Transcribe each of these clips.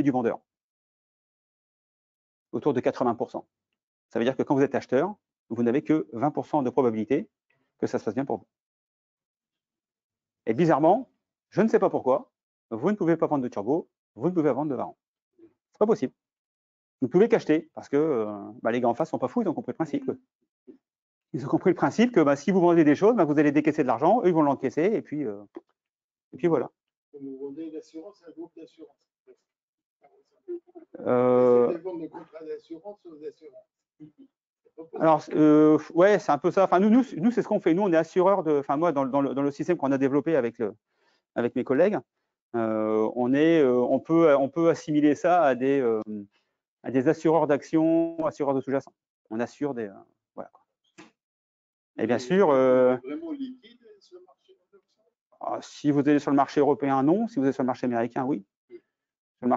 du vendeur, autour de 80%. Ça veut dire que quand vous êtes acheteur, vous n'avez que 20% de probabilité que ça se passe bien pour vous. Et bizarrement, je ne sais pas pourquoi, vous ne pouvez pas vendre de turbo, vous ne pouvez pas vendre de Varan. C'est pas possible. Vous ne pouvez qu'acheter parce que les gars en face sont pas fous, ils ont compris le principe. Ils ont compris le principe que si vous vendez des choses, vous allez décaisser de l'argent, eux ils vont l'encaisser et puis voilà. Vous vendez une assurance, un groupe d'assurance. Euh, vendre des contrats d'assurance aux assurances. Alors, ouais, c'est un peu ça. Enfin, nous c'est ce qu'on fait. Nous, on est assureur de. Enfin, moi, dans le système qu'on a développé avec mes collègues, on peut assimiler ça à des assureurs d'actions, assureurs de sous-jacents. On assure des. Voilà. Et bien sûr. Vraiment liquide sur le marché si vous allez sur le marché européen, non. Si vous êtes sur le marché américain, oui. Sur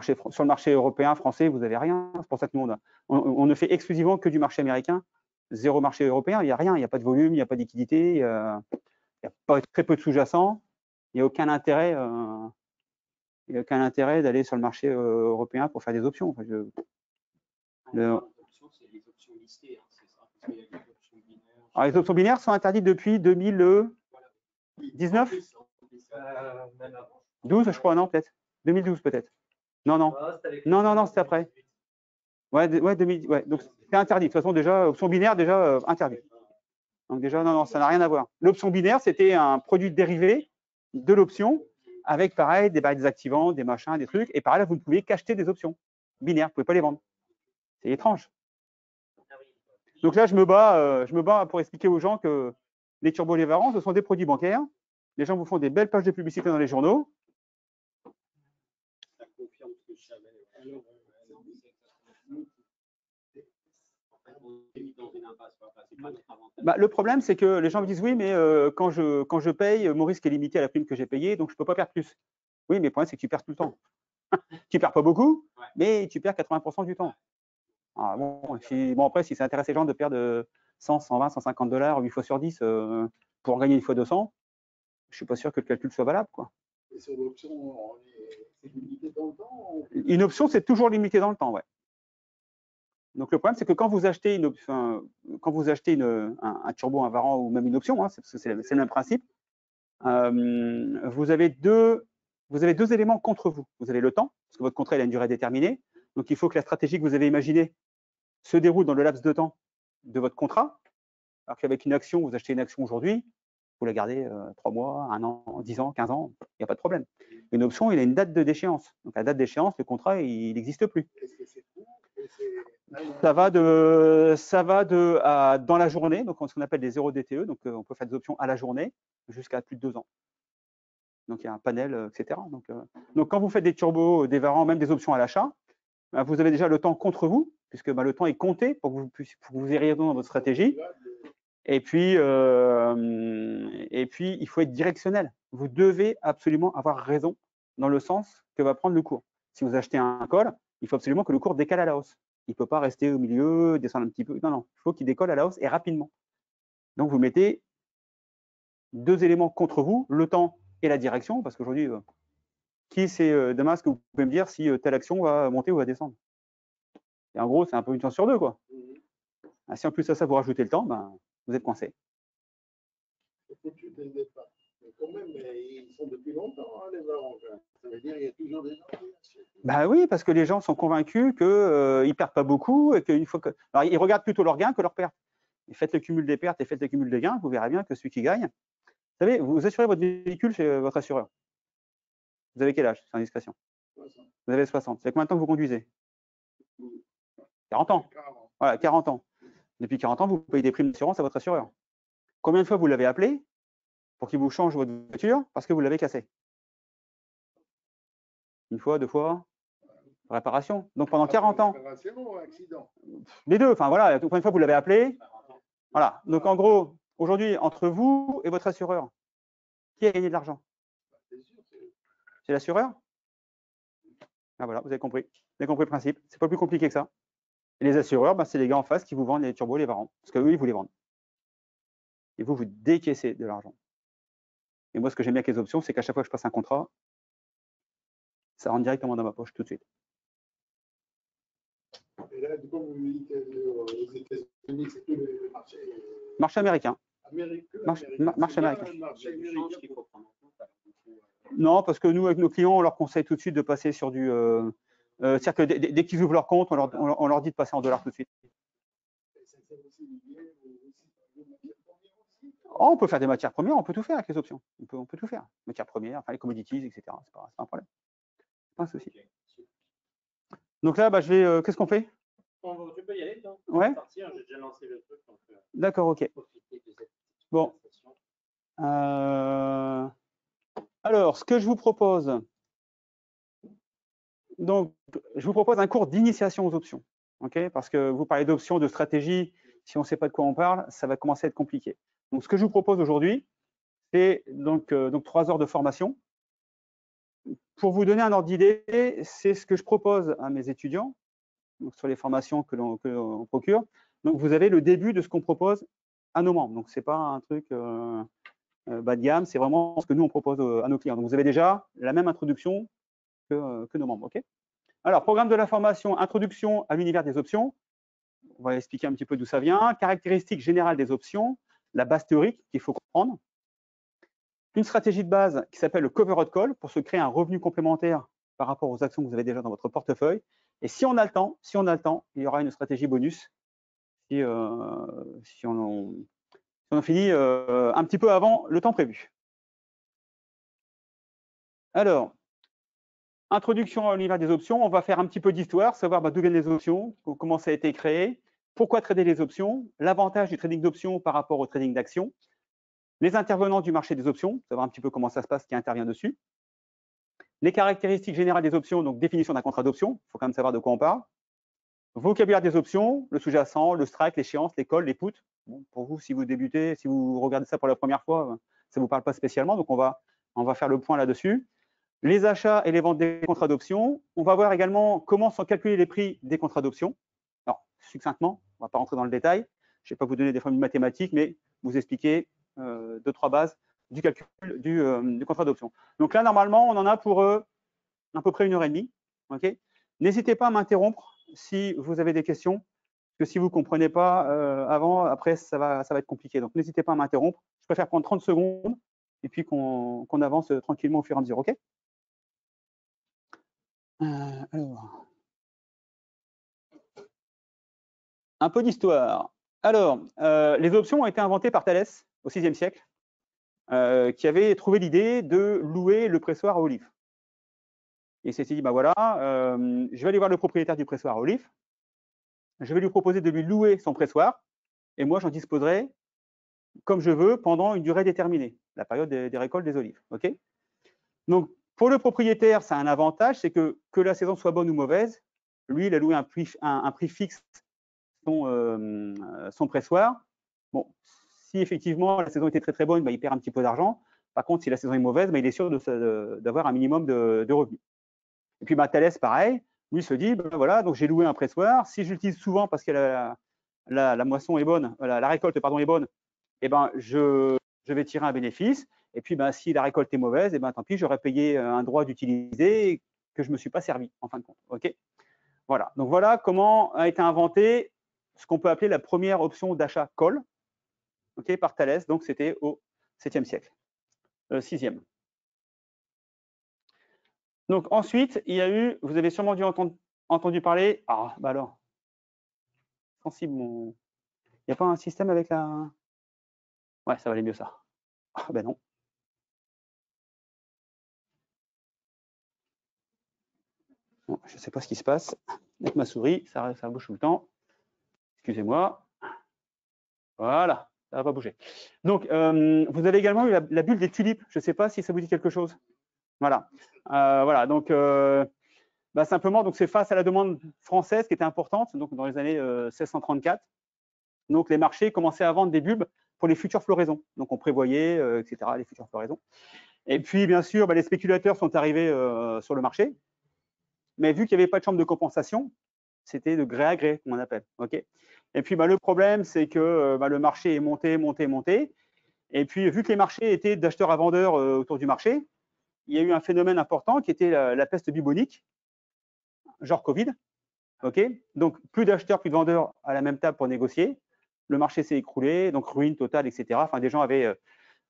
le marché européen, français, vous n'avez rien. C'est pour ça que nous, on ne fait exclusivement que du marché américain. Zéro marché européen, il n'y a rien. Il n'y a pas de volume, il n'y a pas de liquidité, il y a très peu de sous-jacents. Il n'y a aucun intérêt, d'aller sur le marché européen pour faire des options. Enfin, les options listées, c'est ça. Alors, les options binaires sont interdites depuis 2019 12, je crois, non, peut-être 2012, peut-être. Non, c'était après. Ouais, 2000, ouais. Donc, c'est interdit. De toute façon, déjà, option binaire, déjà interdit. Donc, déjà, non, ça n'a rien à voir. L'option binaire, c'était un produit dérivé de l'option avec, pareil, des barres désactivants, des machins, des trucs. Et pareil, là, vous ne pouviez qu'acheter des options binaires. Vous ne pouvez pas les vendre. C'est étrange. Donc là, je me bats pour expliquer aux gens que les turbos, les Varans, ce sont des produits bancaires. Les gens vous font des belles pages de publicité dans les journaux. Ça confirme ce que je savais. Le problème, c'est que les gens me disent oui, mais quand je paye, mon risque est limité à la prime que j'ai payée, donc je ne peux pas perdre plus. Oui, mais le problème, c'est que tu perds tout le temps. Tu ne perds pas beaucoup, mais tu perds 80% du temps. Ah, après, si ça intéresse les gens de perdre 100, 120, 150 $ 8 fois sur 10 pour gagner une fois 200, je ne suis pas sûr que le calcul soit valable, quoi. Et sur l'option, c'est limité dans le temps? Une option, c'est toujours limité dans le temps, ouais. Donc le problème, c'est que quand vous achetez un turbo, un Varan ou même une option, c'est le même principe, vous avez deux éléments contre vous. Vous avez le temps, parce que votre contrat il a une durée déterminée, donc il faut que la stratégie que vous avez imaginée se déroule dans le laps de temps de votre contrat. Alors qu'avec une action, vous achetez une action aujourd'hui, vous la gardez 3 mois, 1 an, 10 ans, 15 ans, il n'y a pas de problème. Une option, il a une date de déchéance. Donc à la date d'échéance, le contrat, il n'existe plus. Ça va dans la journée, donc ce qu'on appelle des 0 DTE, donc on peut faire des options à la journée jusqu'à plus de 2 ans. Donc il y a un panel, etc. Donc quand vous faites des turbos, des Varans, même des options à l'achat, vous avez déjà le temps contre vous, puisque le temps est compté pour que vous ayez raison dans votre stratégie. Et puis, il faut être directionnel. Vous devez absolument avoir raison dans le sens que va prendre le cours. Si vous achetez un call, il faut absolument que le cours décale à la hausse. Il ne peut pas rester au milieu, descendre un petit peu. Non, il faut qu'il décolle à la hausse et rapidement. Donc, vous mettez 2 éléments contre vous, le temps et la direction, parce qu'aujourd'hui, qui c'est demain, est-ce que vous pouvez me dire si telle action va monter ou va descendre? Et en gros, c'est un peu une chance sur 2, quoi. Si en plus à ça, vous rajoutez le temps, vous êtes coincé. C'est foutu dès le départ. Mais quand même, ils sont depuis longtemps, les Varans. Ça veut dire qu'il y a toujours des gens qui achètent. Oui, parce que les gens sont convaincus qu'ils ne perdent pas beaucoup et qu'une fois que. Alors, ils regardent plutôt leurs gains que leurs pertes. Et faites le cumul des pertes et faites le cumul des gains, vous verrez bien que celui qui gagne. Vous savez, vous assurez votre véhicule chez votre assureur. Vous avez quel âge, sans indiscrétion? 60. Vous avez 60. Ça fait combien de temps que vous conduisez? 40 ans. Voilà, 40 ans. Depuis 40 ans, vous payez des primes d'assurance à votre assureur. Combien de fois vous l'avez appelé pour qu'il vous change votre voiture parce que vous l'avez cassée? 1 fois, 2 fois? Réparation. Donc pendant 40 ans. Réparation ou accident? Les deux. Enfin voilà, combien de fois vous l'avez appelé? Voilà. Donc en gros, aujourd'hui, entre vous et votre assureur, qui a gagné de l'argent? C'est l'assureur? Ah voilà, vous avez compris. Vous avez compris le principe. C'est pas plus compliqué que ça. Et les assureurs, c'est les gars en face qui vous vendent les turbos, les Varans. Parce qu'eux, ils vous les vendent. Et vous décaissez de l'argent. Et moi, ce que j'aime bien avec les options, c'est qu'à chaque fois que je passe un contrat, ça rentre directement dans ma poche tout de suite. Et là, comme vous dites, aux États-Unis, c'est tout le marché. Marché américain. Marché américain. Marché américain qu'il faut prendre en compte. Non, parce que nous, avec nos clients, on leur conseille tout de suite de passer sur du. C'est-à-dire que dès qu'ils ouvrent leur compte, on leur dit de passer en dollars tout de suite. Oh, on peut faire des matières premières, on peut tout faire avec les options. On peut tout faire. Matières premières, enfin les commodities, etc. C'est pas un problème. C'est pas un souci. Donc là, bah, je vais. Qu'est-ce qu'on fait? Tu peux y aller, toi. Ouais. Partir, j'ai déjà lancé le truc. D'accord, ok. Bon. Alors, ce que je vous propose, donc, je vous propose un cours d'initiation aux options, ok? Parce que vous parlez d'options, de stratégie, si on ne sait pas de quoi on parle, ça va commencer à être compliqué. Donc, ce que je vous propose aujourd'hui, c'est donc 3 heures de formation. Pour vous donner un ordre d'idée, c'est ce que je propose à mes étudiants, donc sur les formations que l'on procure. Donc, vous avez le début de ce qu'on propose à nos membres. Donc, ce n'est pas un truc bas de gamme, c'est vraiment ce que nous, on propose à nos clients. Donc, vous avez déjà la même introduction que nos membres. Okay, alors, programme de la formation, introduction à l'univers des options. On va expliquer un petit peu d'où ça vient. Caractéristiques générales des options, la base théorique qu'il faut comprendre. Une stratégie de base qui s'appelle le covered call pour se créer un revenu complémentaire par rapport aux actions que vous avez déjà dans votre portefeuille. Et si on a le temps, il y aura une stratégie bonus si on finit un petit peu avant le temps prévu. Alors, introduction à l'univers des options, on va faire un petit peu d'histoire, savoir d'où viennent les options, comment ça a été créé, pourquoi trader les options, l'avantage du trading d'options par rapport au trading d'actions, les intervenants du marché des options, savoir un petit peu comment ça se passe, qui intervient dessus, les caractéristiques générales des options, donc définition d'un contrat d'option, il faut quand même savoir de quoi on parle, vocabulaire des options, le sous-jacent, le strike, l'échéance, les calls, les puts. Bon, pour vous, si vous débutez, si vous regardez ça pour la première fois, ça ne vous parle pas spécialement, donc on va faire le point là-dessus. Les achats et les ventes des contrats d'options. On va voir également comment sont calculés les prix des contrats d'options. Alors, succinctement, on ne va pas rentrer dans le détail. Je ne vais pas vous donner des formules mathématiques, mais vous expliquer 2-3 bases du calcul du contrat d'option. Donc là, normalement, on en a pour à peu près 1h30. Okay, n'hésitez pas à m'interrompre si vous avez des questions, parce que si vous ne comprenez pas avant, après, ça va être compliqué. Donc, n'hésitez pas à m'interrompre. Je préfère prendre 30 secondes et puis qu'on avance tranquillement au fur et à mesure. OK ? Alors, un peu d'histoire. Alors, les options ont été inventées par Thalès au VIe siècle, qui avait trouvé l'idée de louer le pressoir à olives. Il s'est dit, bah voilà, je vais aller voir le propriétaire du pressoir à olives, je vais lui proposer de lui louer son pressoir, et moi j'en disposerai comme je veux pendant une durée déterminée, la période des récoltes des olives. Okay, donc, pour le propriétaire, c'est un avantage, c'est que la saison soit bonne ou mauvaise, lui, il a loué un prix fixe son pressoir. Bon, si effectivement la saison était très très bonne, bah, il perd un petit peu d'argent. Par contre, si la saison est mauvaise, bah, il est sûr d'avoir un minimum de revenus. Et puis Thalès, pareil, lui se dit, bah, voilà, donc j'ai loué un pressoir. Si je l'utilise souvent parce que la moisson est bonne, la récolte pardon, est bonne, et ben, je vais tirer un bénéfice. Et puis, ben, si la récolte est mauvaise, et ben, tant pis, j'aurais payé un droit d'utiliser que je ne me suis pas servi, en fin de compte. Okay, voilà. Donc, voilà comment a été inventé ce qu'on peut appeler la première option d'achat call, okay, par Thalès. Donc, c'était au 7e siècle, 6e. Donc, ensuite, il y a eu, vous avez sûrement dû entendu parler, ah, bah alors, sensible, il n'y a pas un système avec la... Ouais, ça valait mieux ça. Ah, ben non. Bon, je ne sais pas ce qui se passe avec ma souris, ça bouge tout le temps. Excusez-moi. Voilà, ça ne va pas bouger. Donc, vous avez également eu la bulle des tulipes. Je ne sais pas si ça vous dit quelque chose. Voilà. Voilà. Donc, bah, simplement, donc c'est face à la demande française qui était importante, donc dans les années 1634. Donc, les marchés commençaient à vendre des bulbes pour les futures floraisons. Donc, on prévoyait, etc., les futures floraisons. Et puis, bien sûr, bah, les spéculateurs sont arrivés sur le marché. Mais vu qu'il n'y avait pas de chambre de compensation, c'était de gré à gré, comme on appelle. Okay, et puis, bah, le problème, c'est que le marché est monté. Et puis, vu que les marchés étaient d'acheteurs à vendeurs autour du marché, il y a eu un phénomène important qui était la peste bubonique, genre Covid, OK? Donc, plus d'acheteurs, plus de vendeurs à la même table pour négocier. Le marché s'est écroulé, donc ruine totale, etc. Enfin, des gens avaient,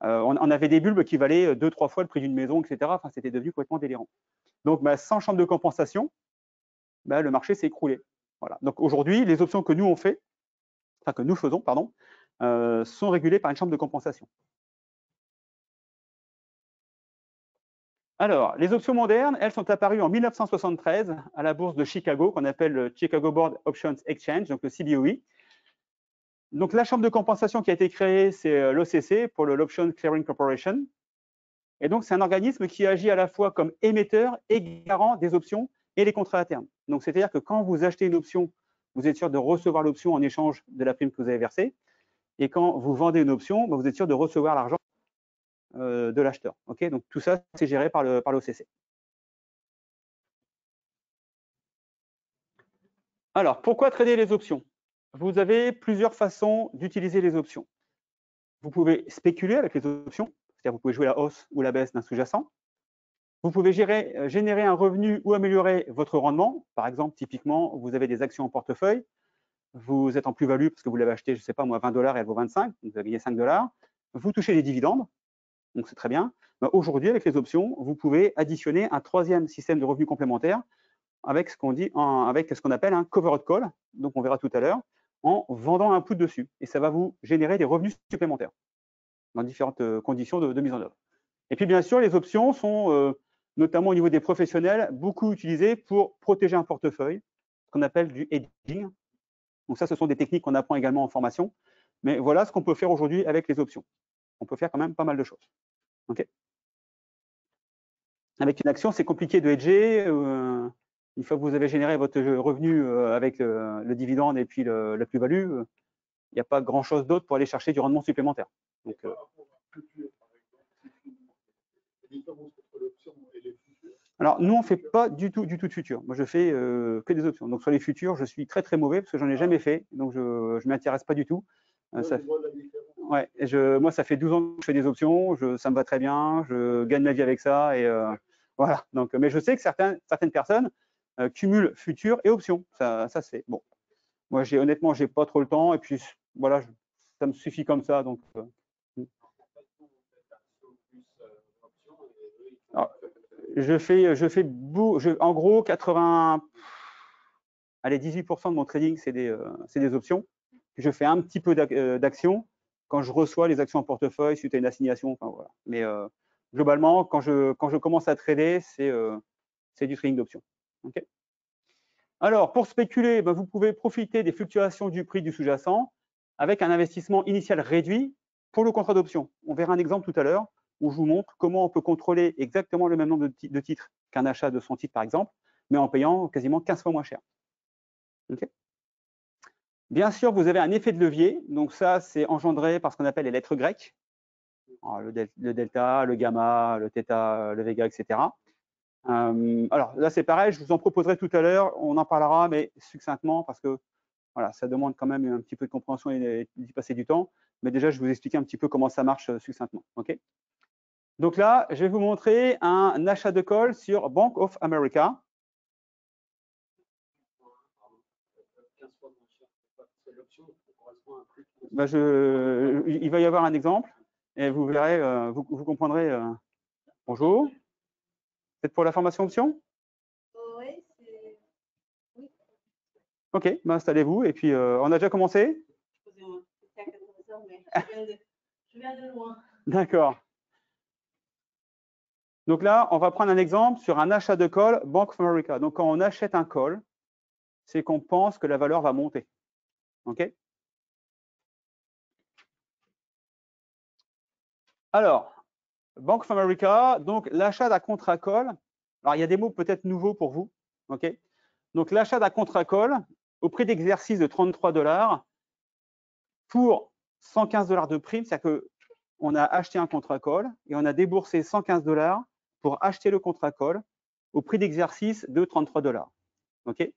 on avait des bulbes qui valaient 2-3 fois le prix d'une maison, etc. Enfin, c'était devenu complètement délirant. Donc, sans chambre de compensation, le marché s'est écroulé. Voilà. Donc, aujourd'hui, les options que nous on fait, enfin que nous faisons, pardon, sont régulées par une chambre de compensation. Alors, les options modernes, elles sont apparues en 1973 à la bourse de Chicago, qu'on appelle le Chicago Board Options Exchange, donc le CBOE. Donc, la chambre de compensation qui a été créée, c'est l'OCC, pour l'Option Clearing Corporation. Et donc, c'est un organisme qui agit à la fois comme émetteur et garant des options et les contrats à terme. Donc, c'est-à-dire que quand vous achetez une option, vous êtes sûr de recevoir l'option en échange de la prime que vous avez versée. Et quand vous vendez une option, vous êtes sûr de recevoir l'argent de l'acheteur. Okay, donc, tout ça, c'est géré par l'OCC. Alors, pourquoi trader les options? Vous avez plusieurs façons d'utiliser les options. Vous pouvez spéculer avec les options, c'est-à-dire vous pouvez jouer la hausse ou la baisse d'un sous-jacent. Vous pouvez générer un revenu ou améliorer votre rendement. Par exemple, typiquement, vous avez des actions en portefeuille, vous êtes en plus-value parce que vous l'avez acheté, je ne sais pas moi, $20 et elle vaut 25, donc vous avez gagné $5. Vous touchez des dividendes, donc c'est très bien. Aujourd'hui, avec les options, vous pouvez additionner un troisième système de revenus complémentaire avec ce qu'on appelle un covered call, donc on verra tout à l'heure, en vendant un put dessus. Et ça va vous générer des revenus supplémentaires dans différentes conditions de mise en œuvre. Et puis bien sûr, les options sont, notamment au niveau des professionnels, beaucoup utilisées pour protéger un portefeuille, ce qu'on appelle du hedging. Donc ça, ce sont des techniques qu'on apprend également en formation. Mais voilà ce qu'on peut faire aujourd'hui avec les options. On peut faire quand même pas mal de choses. Okay, avec une action, c'est compliqué de hedger. Une fois que vous avez généré votre revenu avec le dividende et puis la plus-value, il n'y a pas grand-chose d'autre pour aller chercher du rendement supplémentaire. Donc, alors, nous, on ne fait pas du tout de futurs. Moi, je fais que des options. Donc, sur les futurs, je suis très, très mauvais parce que j'en ai jamais fait. Donc, je ne m'intéresse pas du tout. Ouais, moi, ça fait 12 ans que je fais des options. Ça me va très bien. Je gagne ma vie avec ça. Et voilà. Donc, mais je sais que certaines personnes cumulent futurs et options. Ça se fait. Bon. Moi, honnêtement, j'ai pas trop le temps. Et puis, voilà, ça me suffit comme ça. Donc, alors, en gros, 18% de mon trading, c'est des options. Je fais un petit peu d'actions quand je reçois les actions en portefeuille suite à une assignation. Enfin, voilà. Mais globalement, quand je commence à trader, c'est du trading d'options. Okay, alors, pour spéculer, vous pouvez profiter des fluctuations du prix du sous-jacent avec un investissement initial réduit pour le contrat d'option. On verra un exemple tout à l'heure où je vous montre comment on peut contrôler exactement le même nombre de titres qu'un achat de son titre, par exemple, mais en payant quasiment 15 fois moins cher. Okay, bien sûr, vous avez un effet de levier. Donc ça, c'est engendré par ce qu'on appelle les lettres grecques. Alors, le delta, le gamma, le θ, le vega, etc. Alors là, c'est pareil, je vous en proposerai tout à l'heure. On en parlera, mais succinctement, parce que voilà, ça demande quand même un petit peu de compréhension et d'y passer du temps. Mais déjà, je vais vous expliquer un petit peu comment ça marche succinctement. Okay, donc là, je vais vous montrer un achat de call sur Bank of America. Il va y avoir un exemple et vous verrez, vous comprendrez. Bonjour. C'est pour la formation option? Oui. Ok, installez-vous et puis on a déjà commencé? C'était à 14h, mais je viens de loin. D'accord. Donc là, on va prendre un exemple sur un achat de call Bank of America. Donc quand on achète un call, c'est qu'on pense que la valeur va monter. OK? Alors, Bank of America, donc l'achat d'un contrat call. Alors, il y a des mots peut-être nouveaux pour vous. OK? Donc, l'achat d'un contrat call au prix d'exercice de $33 pour $115 de prime, c'est-à-dire qu'on a acheté un contrat call et on a déboursé $115 pour acheter le contrat call au prix d'exercice de $33. OK?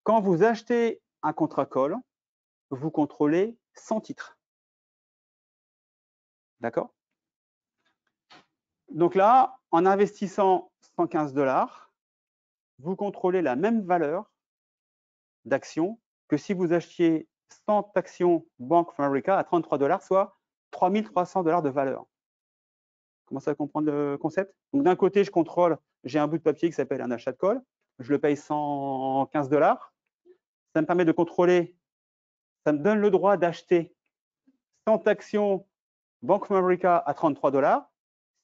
Quand vous achetez un contrat call, vous contrôlez 100 titres. D'accord? Donc là, en investissant $115, vous contrôlez la même valeur d'actions que si vous achetiez 100 actions Bank of America à 33 $, soit 3 300 $ de valeur. Commencez à comprendre le concept? Donc d'un côté, je contrôle, j'ai un bout de papier qui s'appelle un achat de call, je le paye 115 $. Ça me permet de contrôler, ça me donne le droit d'acheter 100 actions Bank of America à 33 $,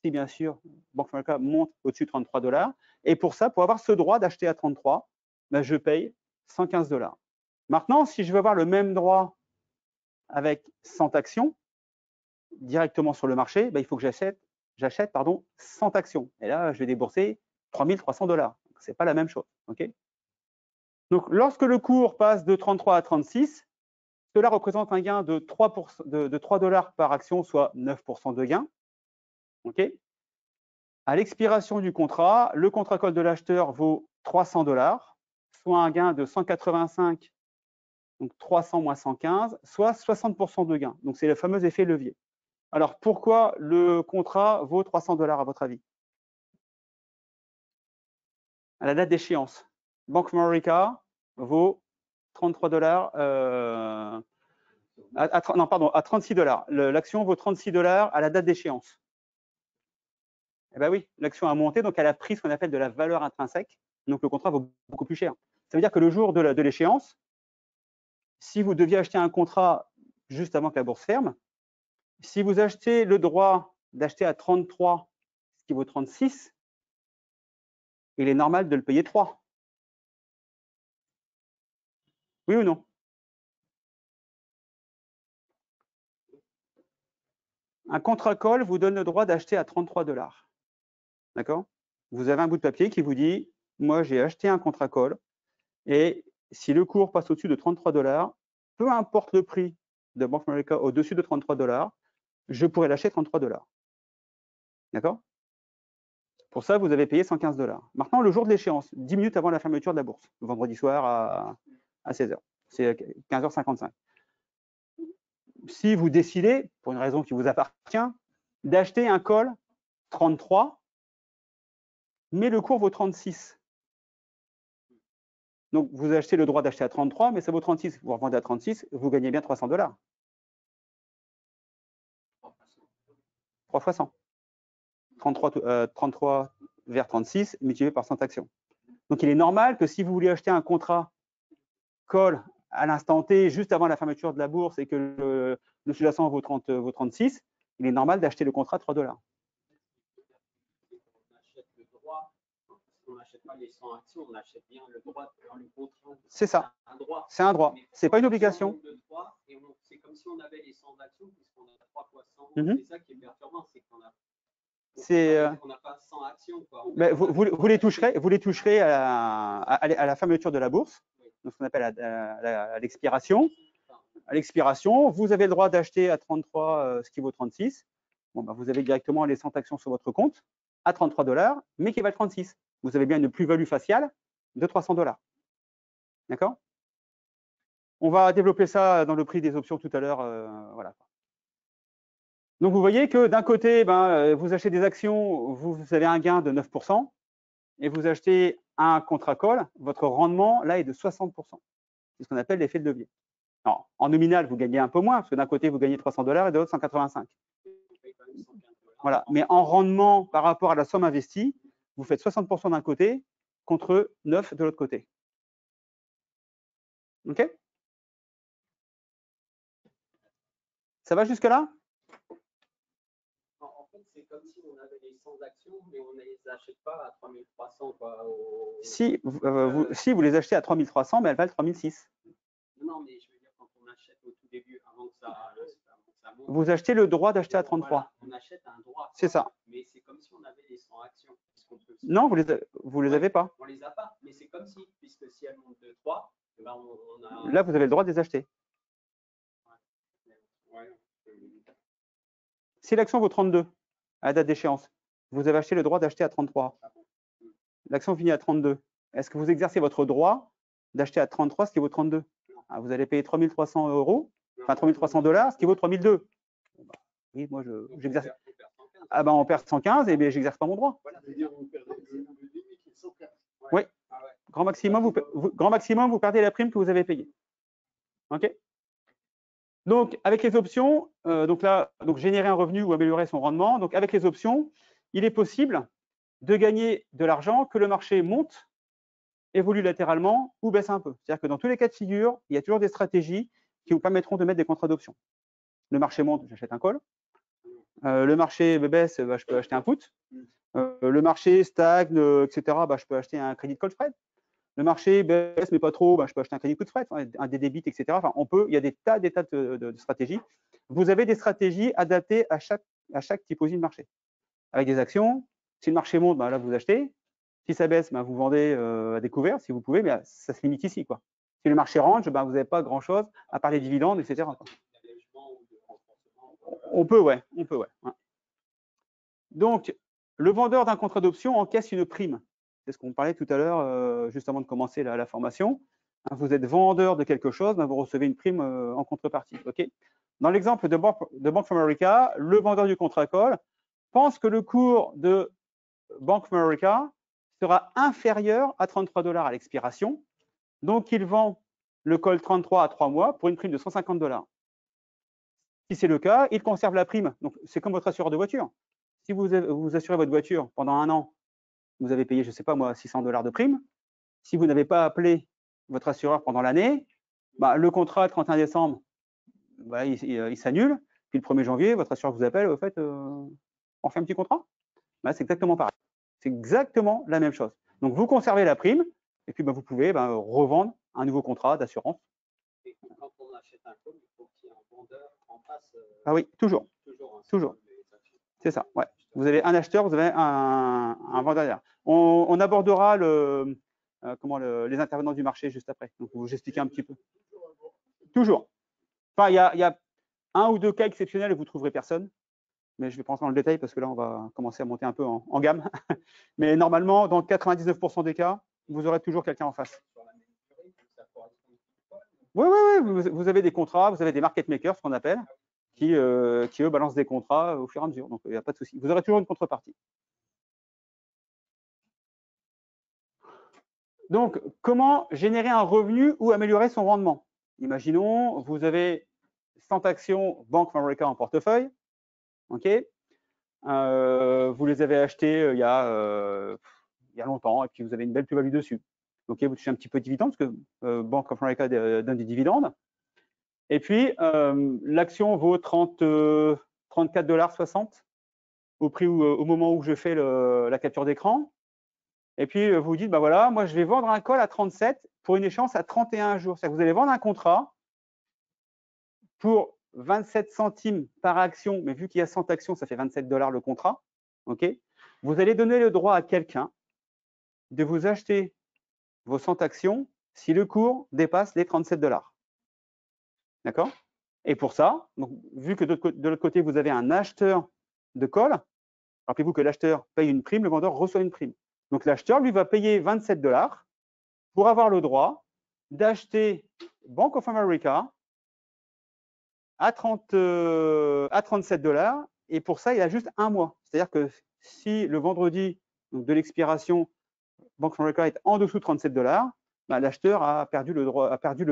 si bien sûr Bank of America monte au-dessus de 33 $. Et pour ça, pour avoir ce droit d'acheter à 33, ben, je paye 115 $. Maintenant, si je veux avoir le même droit avec 100 actions directement sur le marché, ben, il faut que j'achète 100 actions. Et là, je vais débourser 3 300 $. Ce n'est pas la même chose. Okay, donc, lorsque le cours passe de 33 à 36, cela représente un gain de 3 $ par action, soit 9% de gain. Okay, à l'expiration du contrat, le contrat call de l'acheteur vaut 300 $, soit un gain de 185, donc 300 moins 115, soit 60% de gain. Donc, c'est le fameux effet levier. Alors, pourquoi le contrat vaut 300 $ à votre avis? À la date d'échéance, Bank of America vaut 33 $. À 36 $. L'action vaut 36 $ à la date d'échéance. Eh bien oui, l'action a monté, donc elle a pris ce qu'on appelle de la valeur intrinsèque. Donc le contrat vaut beaucoup plus cher. Ça veut dire que le jour de l'échéance, si vous deviez acheter un contrat juste avant que la bourse ferme, si vous achetez le droit d'acheter à 33, ce qui vaut 36, il est normal de le payer 3. Oui ou non? Un contrat call vous donne le droit d'acheter à 33 $. D'accord? Vous avez un bout de papier qui vous dit, moi j'ai acheté un contrat call et si le cours passe au-dessus de 33 $, peu importe le prix de Bank of America au-dessus de 33 $, je pourrais l'acheter 33 $. D'accord? Pour ça, vous avez payé 115 $. Maintenant, le jour de l'échéance, 10 minutes avant la fermeture de la bourse, vendredi soir à 16 h. C'est 15h55. Si vous décidez, pour une raison qui vous appartient, d'acheter un call 33, mais le cours vaut 36. Donc, vous achetez le droit d'acheter à 33, mais ça vaut 36. Vous revendez à 36, vous gagnez bien 300 $. 3 fois 100. 33 vers 36 multiplié par 100 actions. Donc, il est normal que si vous voulez acheter un contrat call à l'instant T, juste avant la fermeture de la bourse et que le sous-jacent vaut 36, il est normal d'acheter le contrat à 3 $. On n'achète pas les 100 actions, on achète bien le droit dans le contrat. C'est ça. C'est un droit. C'est pas une obligation. C'est comme si on avait les 100 actions, puisqu'on a 3 fois 100. Mm-hmm. C'est ça qui est perturbant, c'est qu'on a. On n'a pas 100 actions. Quoi. Mais vous les toucherez à la fermeture de la bourse, donc ce qu'on appelle à l'expiration. À l'expiration, vous avez le droit d'acheter à 33 ce qui vaut 36. Bon, ben, vous avez directement les 100 actions sur votre compte à 33 $, mais qui valent 36. Vous avez bien une plus-value faciale de 300 $. D'accord? On va développer ça dans le prix des options tout à l'heure. Voilà. Donc, vous voyez que d'un côté, vous achetez des actions, vous avez un gain de 9%, et vous achetez un contrat call, votre rendement, là, est de 60%. C'est ce qu'on appelle l'effet de levier. Alors, en nominal, vous gagnez un peu moins, parce que d'un côté, vous gagnez 300 $ et de l'autre, 185. Voilà. Mais en rendement, par rapport à la somme investie, vous faites 60% d'un côté contre 9 de l'autre côté. OK? Ça va jusque-là? En fait, c'est comme si on avait les 100 actions, mais on ne les achète pas à 3300. Quoi, si vous les achetez à 3300, mais elles valent 3006. Non, mais je veux dire, quand on achète au tout début, avant que ça monte, vous achetez le droit d'acheter à 33. Voilà, on achète un droit. C'est ça. Mais c'est comme si on avait les 100 actions. Non, vous les avez pas. On les a pas, mais c'est comme si, puisque si elles montent de 3, ben on a... Là, vous avez le droit de les acheter. Ouais. Si l'action vaut 32 à la date d'échéance, vous avez acheté le droit d'acheter à 33. L'action finit à 32. Est-ce que vous exercez votre droit d'acheter à 33 ce qui vaut 32? Vous allez payer 3 300 €, enfin 3 300 $, ce qui vaut 3002. Oui, moi, j'exerce. Ah ben, on perd 115 et bien, j'exerce pas mon droit. Ça veut dire que vous perdez le limite, 115. Oui. Grand maximum, vous perdez la prime que vous avez payée. OK? Donc, avec les options, donc générer un revenu ou améliorer son rendement. Donc, avec les options, il est possible de gagner de l'argent que le marché monte, évolue latéralement ou baisse un peu. C'est-à-dire que dans tous les cas de figure, il y a toujours des stratégies qui vous permettront de mettre des contrats d'options. Le marché monte, j'achète un call. Le marché baisse, je peux acheter un put. Le marché stagne, etc., je peux acheter un crédit de call spread. Le marché baisse, mais pas trop, je peux acheter un crédit coup de fret, un des débits, etc. Enfin, il y a des tas de stratégies. Vous avez des stratégies adaptées à chaque typologie de marché. Avec des actions, si le marché monte, là, vous achetez. Si ça baisse, vous vendez à découvert, si vous pouvez, mais ça se limite ici, quoi. Si le marché range, vous n'avez pas grand-chose, à part les dividendes, etc. quoi. On peut, ouais. Donc, le vendeur d'un contrat d'option encaisse une prime. C'est ce qu'on parlait tout à l'heure, juste avant de commencer la formation. Vous êtes vendeur de quelque chose, vous recevez une prime en contrepartie. Okay. Dans l'exemple de Bank of America, le vendeur du contrat call pense que le cours de Bank of America sera inférieur à 33 $ à l'expiration. Donc, il vend le call 33 à 3 mois pour une prime de 150 $. Si c'est le cas, il conserve la prime. Donc, c'est comme votre assureur de voiture. Si vous assurez votre voiture pendant un an, vous avez payé, je ne sais pas moi, 600 $ de prime. Si vous n'avez pas appelé votre assureur pendant l'année, le contrat 31 décembre, il s'annule. Puis le 1er janvier, votre assureur vous appelle, au fait, on fait un petit contrat. C'est exactement pareil. C'est exactement la même chose. Donc, vous conservez la prime et puis vous pouvez revendre un nouveau contrat d'assurance. Et quand on achète un call, il faut qu'il y ait un vendeur en face. Ah oui, toujours. Toujours. C'est ça, ouais. Vous avez un acheteur, vous avez un vendeur derrière. On abordera les intervenants du marché juste après. Donc, vous expliquer un petit peu. Toujours. Enfin, il y a un ou deux cas exceptionnels où vous ne trouverez personne. Mais je vais pas rentrer dans le détail parce que là, on va commencer à monter un peu en gamme. Mais normalement, dans 99% des cas, vous aurez toujours quelqu'un en face. Oui, vous avez des contrats, vous avez des market makers, ce qu'on appelle, qui eux balancent des contrats au fur et à mesure. Donc, il n'y a pas de souci. Vous aurez toujours une contrepartie. Donc, comment générer un revenu ou améliorer son rendement? Imaginons, vous avez 100 actions Bank of America en portefeuille. OK. Vous les avez achetées il y a longtemps et puis vous avez une belle plus-value dessus. OK, vous touchez un petit peu de dividende parce que Bank of America donne des dividendes. Et puis, l'action vaut 34,60 $ au moment où je fais la capture d'écran. Et puis, vous vous dites, voilà, moi, je vais vendre un call à 37 pour une échéance à 31 jours. C'est-à-dire que vous allez vendre un contrat pour 27 centimes par action, mais vu qu'il y a 100 actions, ça fait 27 $ le contrat. OK. Vous allez donner le droit à quelqu'un de vous acheter vos 100 actions si le cours dépasse les 37 $. D'accord? Et pour ça, donc, vu que de l'autre côté, vous avez un acheteur de call, rappelez-vous que l'acheteur paye une prime, le vendeur reçoit une prime. Donc, l'acheteur, lui, va payer 27 $ pour avoir le droit d'acheter Bank of America à 37 $. Et pour ça, il a juste un mois. C'est-à-dire que si le vendredi de l'expiration, Bank of America est en dessous de 37 $, l'acheteur a perdu le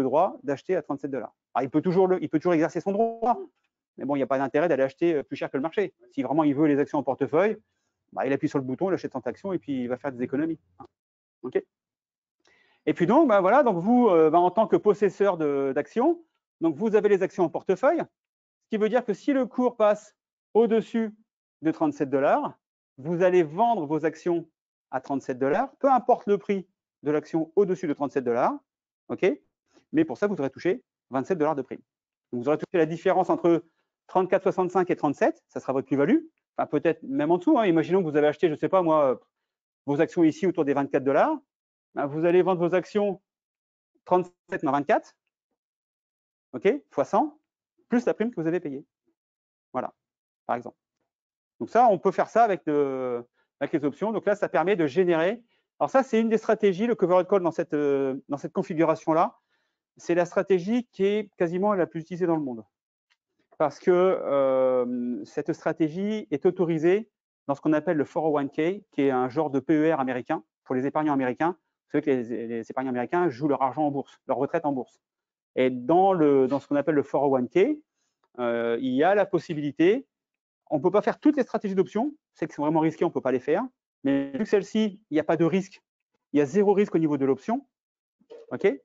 droit d'acheter à 37 $. Alors, il peut toujours exercer son droit, mais bon, il n'y a pas d'intérêt d'aller acheter plus cher que le marché. Si vraiment il veut les actions en portefeuille, il appuie sur le bouton, il achète 100 actions et puis il va faire des économies. OK. Et puis donc, voilà, donc vous, en tant que possesseur d'actions, donc vous avez les actions en portefeuille, ce qui veut dire que si le cours passe au-dessus de 37 $, vous allez vendre vos actions à 37 $, peu importe le prix de l'action au-dessus de 37 $, OK. Mais pour ça, vous aurez touché 27 $ de prime. Donc, vous aurez touché la différence entre 34,65 et 37, ça sera votre plus-value. Enfin, peut-être même en dessous. Imaginons que vous avez acheté, je ne sais pas moi, vos actions ici autour des 24 $. Vous allez vendre vos actions 37 moins 24, OK, fois 100, plus la prime que vous avez payée. Voilà, par exemple. Donc ça, on peut faire ça avec les options. Donc là, ça permet de générer. Alors ça, c'est une des stratégies, le covered call dans cette configuration-là. C'est la stratégie qui est quasiment la plus utilisée dans le monde. Parce que cette stratégie est autorisée dans ce qu'on appelle le 401k, qui est un genre de PER américain, pour les épargnants américains, savez que les épargnants américains jouent leur argent en bourse, leur retraite en bourse. Et dans ce qu'on appelle le 401k, il y a la possibilité, on ne peut pas faire toutes les stratégies d'options, c'est que c'est vraiment risqué, on ne peut pas les faire, mais vu que celle-ci, il n'y a pas de risque, il y a 0 risque au niveau de l'option, ok, et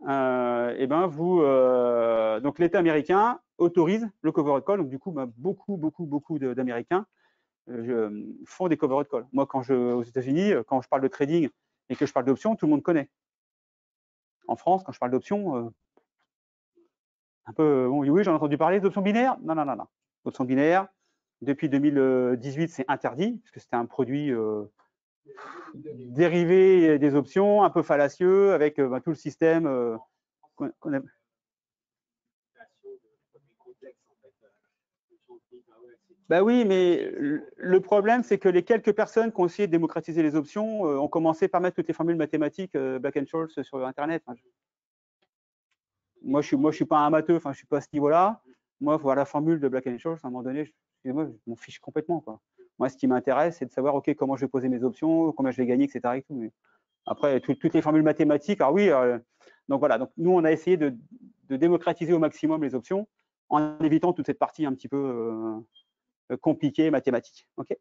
ben donc l'État américain autorise le covered call, donc du coup, beaucoup d'Américains font des covered call. Moi, aux États-Unis, quand je parle de trading et que je parle d'options, tout le monde connaît. En France, quand je parle d'options, un peu, bon, oui, j'en ai entendu parler d'options binaires. Non. Options binaires, depuis 2018, c'est interdit, parce que c'était un produit dérivé des options, un peu fallacieux, avec tout le système qu'on a. Bah oui, mais le problème, c'est que les quelques personnes qui ont essayé de démocratiser les options ont commencé par mettre toutes les formules mathématiques Black-Scholes sur Internet. Moi, je suis pas un amateur, enfin, je suis pas à ce niveau-là. Moi, voir la formule de Black-Scholes, à un moment donné, je m'en fiche complètement, quoi. Moi, ce qui m'intéresse, c'est de savoir, ok, comment je vais poser mes options, combien je vais gagner, etc. Et tout. Mais après, toutes les formules mathématiques, alors oui. Donc voilà. Donc nous, on a essayé de démocratiser au maximum les options en évitant toute cette partie un petit peu compliquée mathématique. Ok.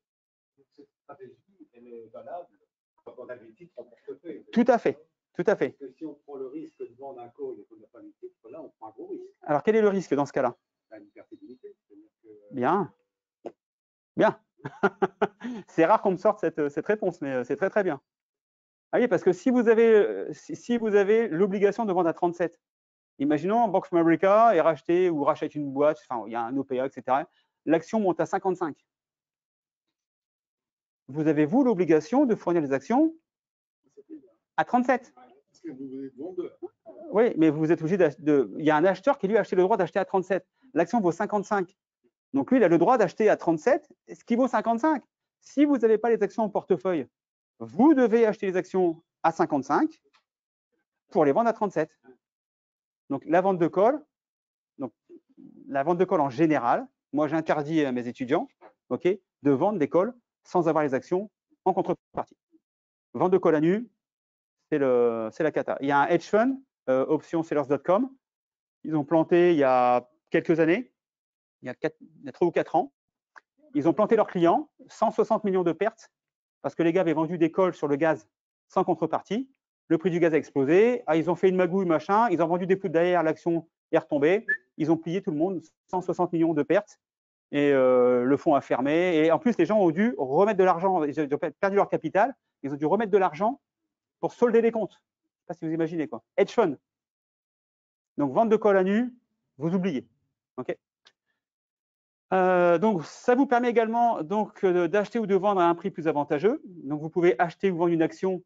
Cette stratégie, elle est valable quand on a des titres en portefeuille. Tout à fait. Tout à fait. Parce que si on prend le risque de vendre un call et qu'on n'a pas le titre, là, on prend un gros risque. Alors, quel est le risque dans ce cas-là? Une perpétuité. Bien. C'est rare qu'on me sorte cette réponse, mais c'est très bien. Ah oui, parce que si vous avez l'obligation de vendre à 37, imaginons Bank of America est racheté ou rachète une boîte, enfin il y a un OPA, etc. L'action monte à 55. Vous avez, vous, l'obligation de fournir les actions à 37. Parce que vous êtes vendeur. Oui, mais vous êtes obligé il y a un acheteur qui lui a acheté le droit d'acheter à 37. L'action vaut 55. Donc lui, il a le droit d'acheter à 37, ce qui vaut 55. Si vous n'avez pas les actions en portefeuille, vous devez acheter les actions à 55 pour les vendre à 37. Donc la vente de call, en général, moi j'interdis à mes étudiants, ok, de vendre des calls sans avoir les actions en contrepartie. Vente de call à nu, c'est la cata. Il y a un hedge fund, optionsellers.com, ils ont planté il y a quelques années, il y a 3 ou 4 ans, ils ont planté leurs clients, 160 millions de pertes, parce que les gars avaient vendu des calls sur le gaz sans contrepartie. Le prix du gaz a explosé. Ah, ils ont fait une magouille, machin. Ils ont vendu des poutres derrière, l'action est retombée. Ils ont plié tout le monde, 160 millions de pertes. Et le fonds a fermé. Et en plus, les gens ont dû remettre de l'argent. Ils ont perdu leur capital. Ils ont dû remettre de l'argent pour solder les comptes. Je ne sais pas si vous imaginez, quoi. Hedge fund. Donc, vente de call à nu, vous oubliez. OK. Donc, ça vous permet également d'acheter ou de vendre à un prix plus avantageux. Donc, vous pouvez acheter ou vendre une action.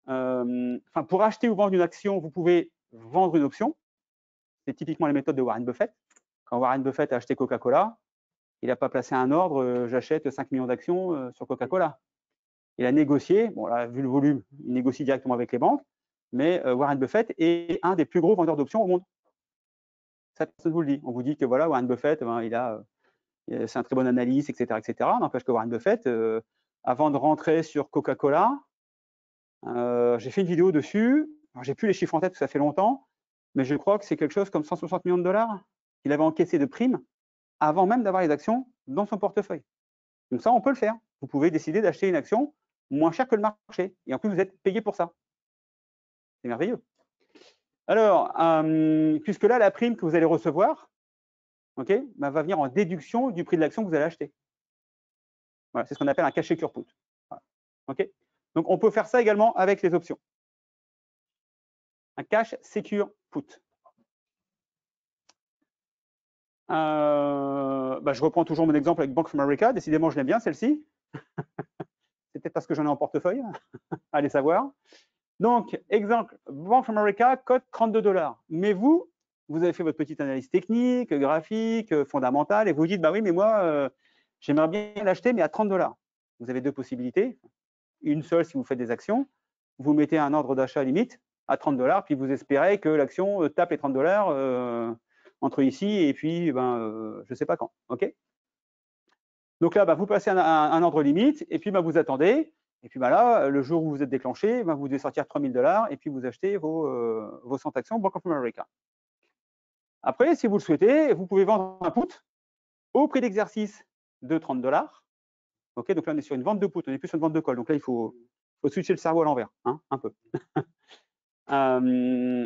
Pour acheter ou vendre une action, vous pouvez vendre une option. C'est typiquement les méthodes de Warren Buffett. Quand Warren Buffett a acheté Coca-Cola, il n'a pas placé un ordre, j'achète 5 millions d'actions sur Coca-Cola. Il a négocié, bon là, vu le volume, il négocie directement avec les banques, mais Warren Buffett est un des plus gros vendeurs d'options au monde. Ça, personne vous le dit. On vous dit que voilà, Warren Buffett, c'est un très bon analyste, etc. N'empêche que Warren Buffett, avant de rentrer sur Coca-Cola, j'ai fait une vidéo dessus. J'ai plus les chiffres en tête, parce que ça fait longtemps, mais je crois que c'est quelque chose comme 160 millions de dollars qu'il avait encaissé de primes avant même d'avoir les actions dans son portefeuille. Donc ça, on peut le faire. Vous pouvez décider d'acheter une action moins chère que le marché. Et en plus, vous êtes payé pour ça. C'est merveilleux. Alors, puisque là, la prime que vous allez recevoir, okay, va venir en déduction du prix de l'action que vous allez acheter. Voilà, c'est ce qu'on appelle un cash secure put. Voilà. Okay. Donc, on peut faire ça également avec les options. Un cash secure put. Je reprends toujours mon exemple avec Bank of America. Décidément, je l'aime bien, celle-ci. C'est peut-être parce que j'en ai en portefeuille. Allez savoir. Donc, exemple, Bank of America, cote 32 $. Mais vous avez fait votre petite analyse technique, graphique, fondamentale, et vous dites, bah oui, mais moi, j'aimerais bien l'acheter, mais à 30 $. Vous avez deux possibilités. Une seule, si vous faites des actions, vous mettez un ordre d'achat limite à 30 $, puis vous espérez que l'action tape les 30 $ entre ici et puis, je ne sais pas quand. OK. Donc là, vous passez un ordre limite, et puis vous attendez. Et puis là, le jour où vous êtes déclenché, vous devez sortir 3 000 $ et puis vous achetez vos 100 actions Bank of America. Après, si vous le souhaitez, vous pouvez vendre un put au prix d'exercice de 30 $. OK, donc là, on est sur une vente de put, on n'est plus sur une vente de call. Donc là, il faut switcher le cerveau à l'envers, hein, un peu.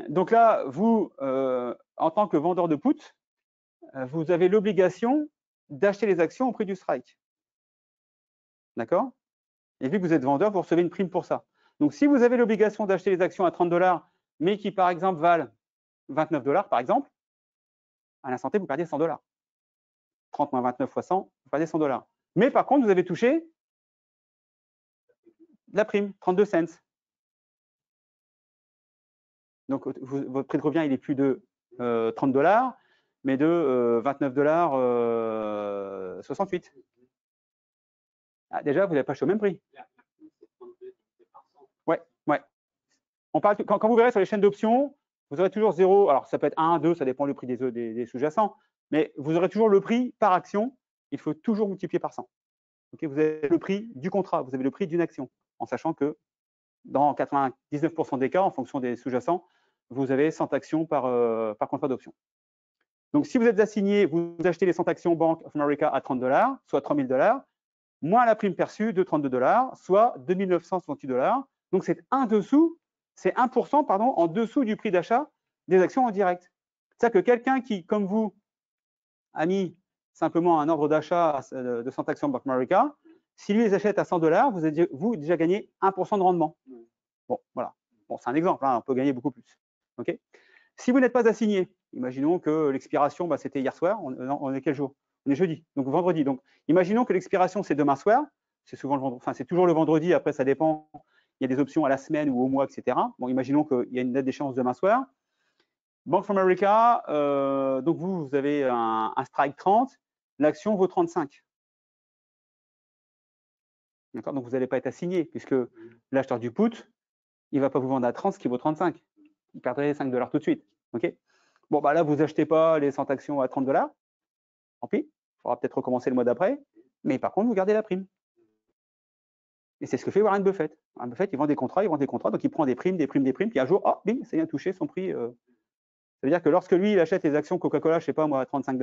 Donc là, vous, en tant que vendeur de put, vous avez l'obligation d'acheter les actions au prix du strike. D'accord? Et vu que vous êtes vendeur, vous recevez une prime pour ça. Donc, si vous avez l'obligation d'acheter les actions à 30 $, mais qui, par exemple, valent 29 $, par exemple, à l'instant T, vous perdez 100 $. 30 moins 29 fois 100, vous perdez 100 $. Mais par contre, vous avez touché la prime, 32 cents. Donc, votre prix de revient, il est plus de 30 $, mais de 29 $ 68. Ah, déjà, vous n'avez pas acheté au même prix. Ouais. On parle, quand vous verrez sur les chaînes d'options, vous aurez toujours 0. Alors, ça peut être 1, 2, ça dépend du prix des sous-jacents. Mais vous aurez toujours le prix par action. Il faut toujours multiplier par 100. Okay, vous avez le prix du contrat, vous avez le prix d'une action, en sachant que dans 99% des cas, en fonction des sous-jacents, vous avez 100 actions par contrat d'option. Donc, si vous êtes assigné, vous achetez les 100 actions Bank of America à 30 $, soit 3 000 $, moins la prime perçue de 32 $, soit 2 968 $. Donc, c'est 1%, pardon, en dessous du prix d'achat des actions en direct. C'est-à-dire que quelqu'un qui, comme vous, a mis simplement un ordre d'achat de 100 actions Bank of America, si lui les achète à 100 $, vous avez déjà gagné 1% de rendement. Bon, voilà. Bon, c'est un exemple, hein, on peut gagner beaucoup plus. Okay, si vous n'êtes pas assigné, imaginons que l'expiration, c'était hier soir, on est quel jour? On est jeudi, donc vendredi. Donc, imaginons que l'expiration, c'est demain soir, c'est souvent le vendredi, enfin, c'est toujours le vendredi, après, ça dépend, il y a des options à la semaine ou au mois, etc. Bon, imaginons qu'il y a une date d'échéance demain soir. Bank of America, donc vous avez un strike 30, l'action vaut 35. D'accord, donc vous n'allez pas être assigné, puisque l'acheteur du put, il ne va pas vous vendre à 30 ce qui vaut 35. Il perdrait 5 $ tout de suite. OK, bon, là, vous n'achetez pas les 100 actions à 30 $. Tant pis, il faudra peut-être recommencer le mois d'après. Mais par contre, vous gardez la prime. Et c'est ce que fait Warren Buffett. Warren Buffett, il vend des contrats, donc il prend des primes, puis un jour, oh, bing, ça vient toucher son prix. Ça veut dire que lorsque lui, il achète les actions Coca-Cola, je ne sais pas moi, à 35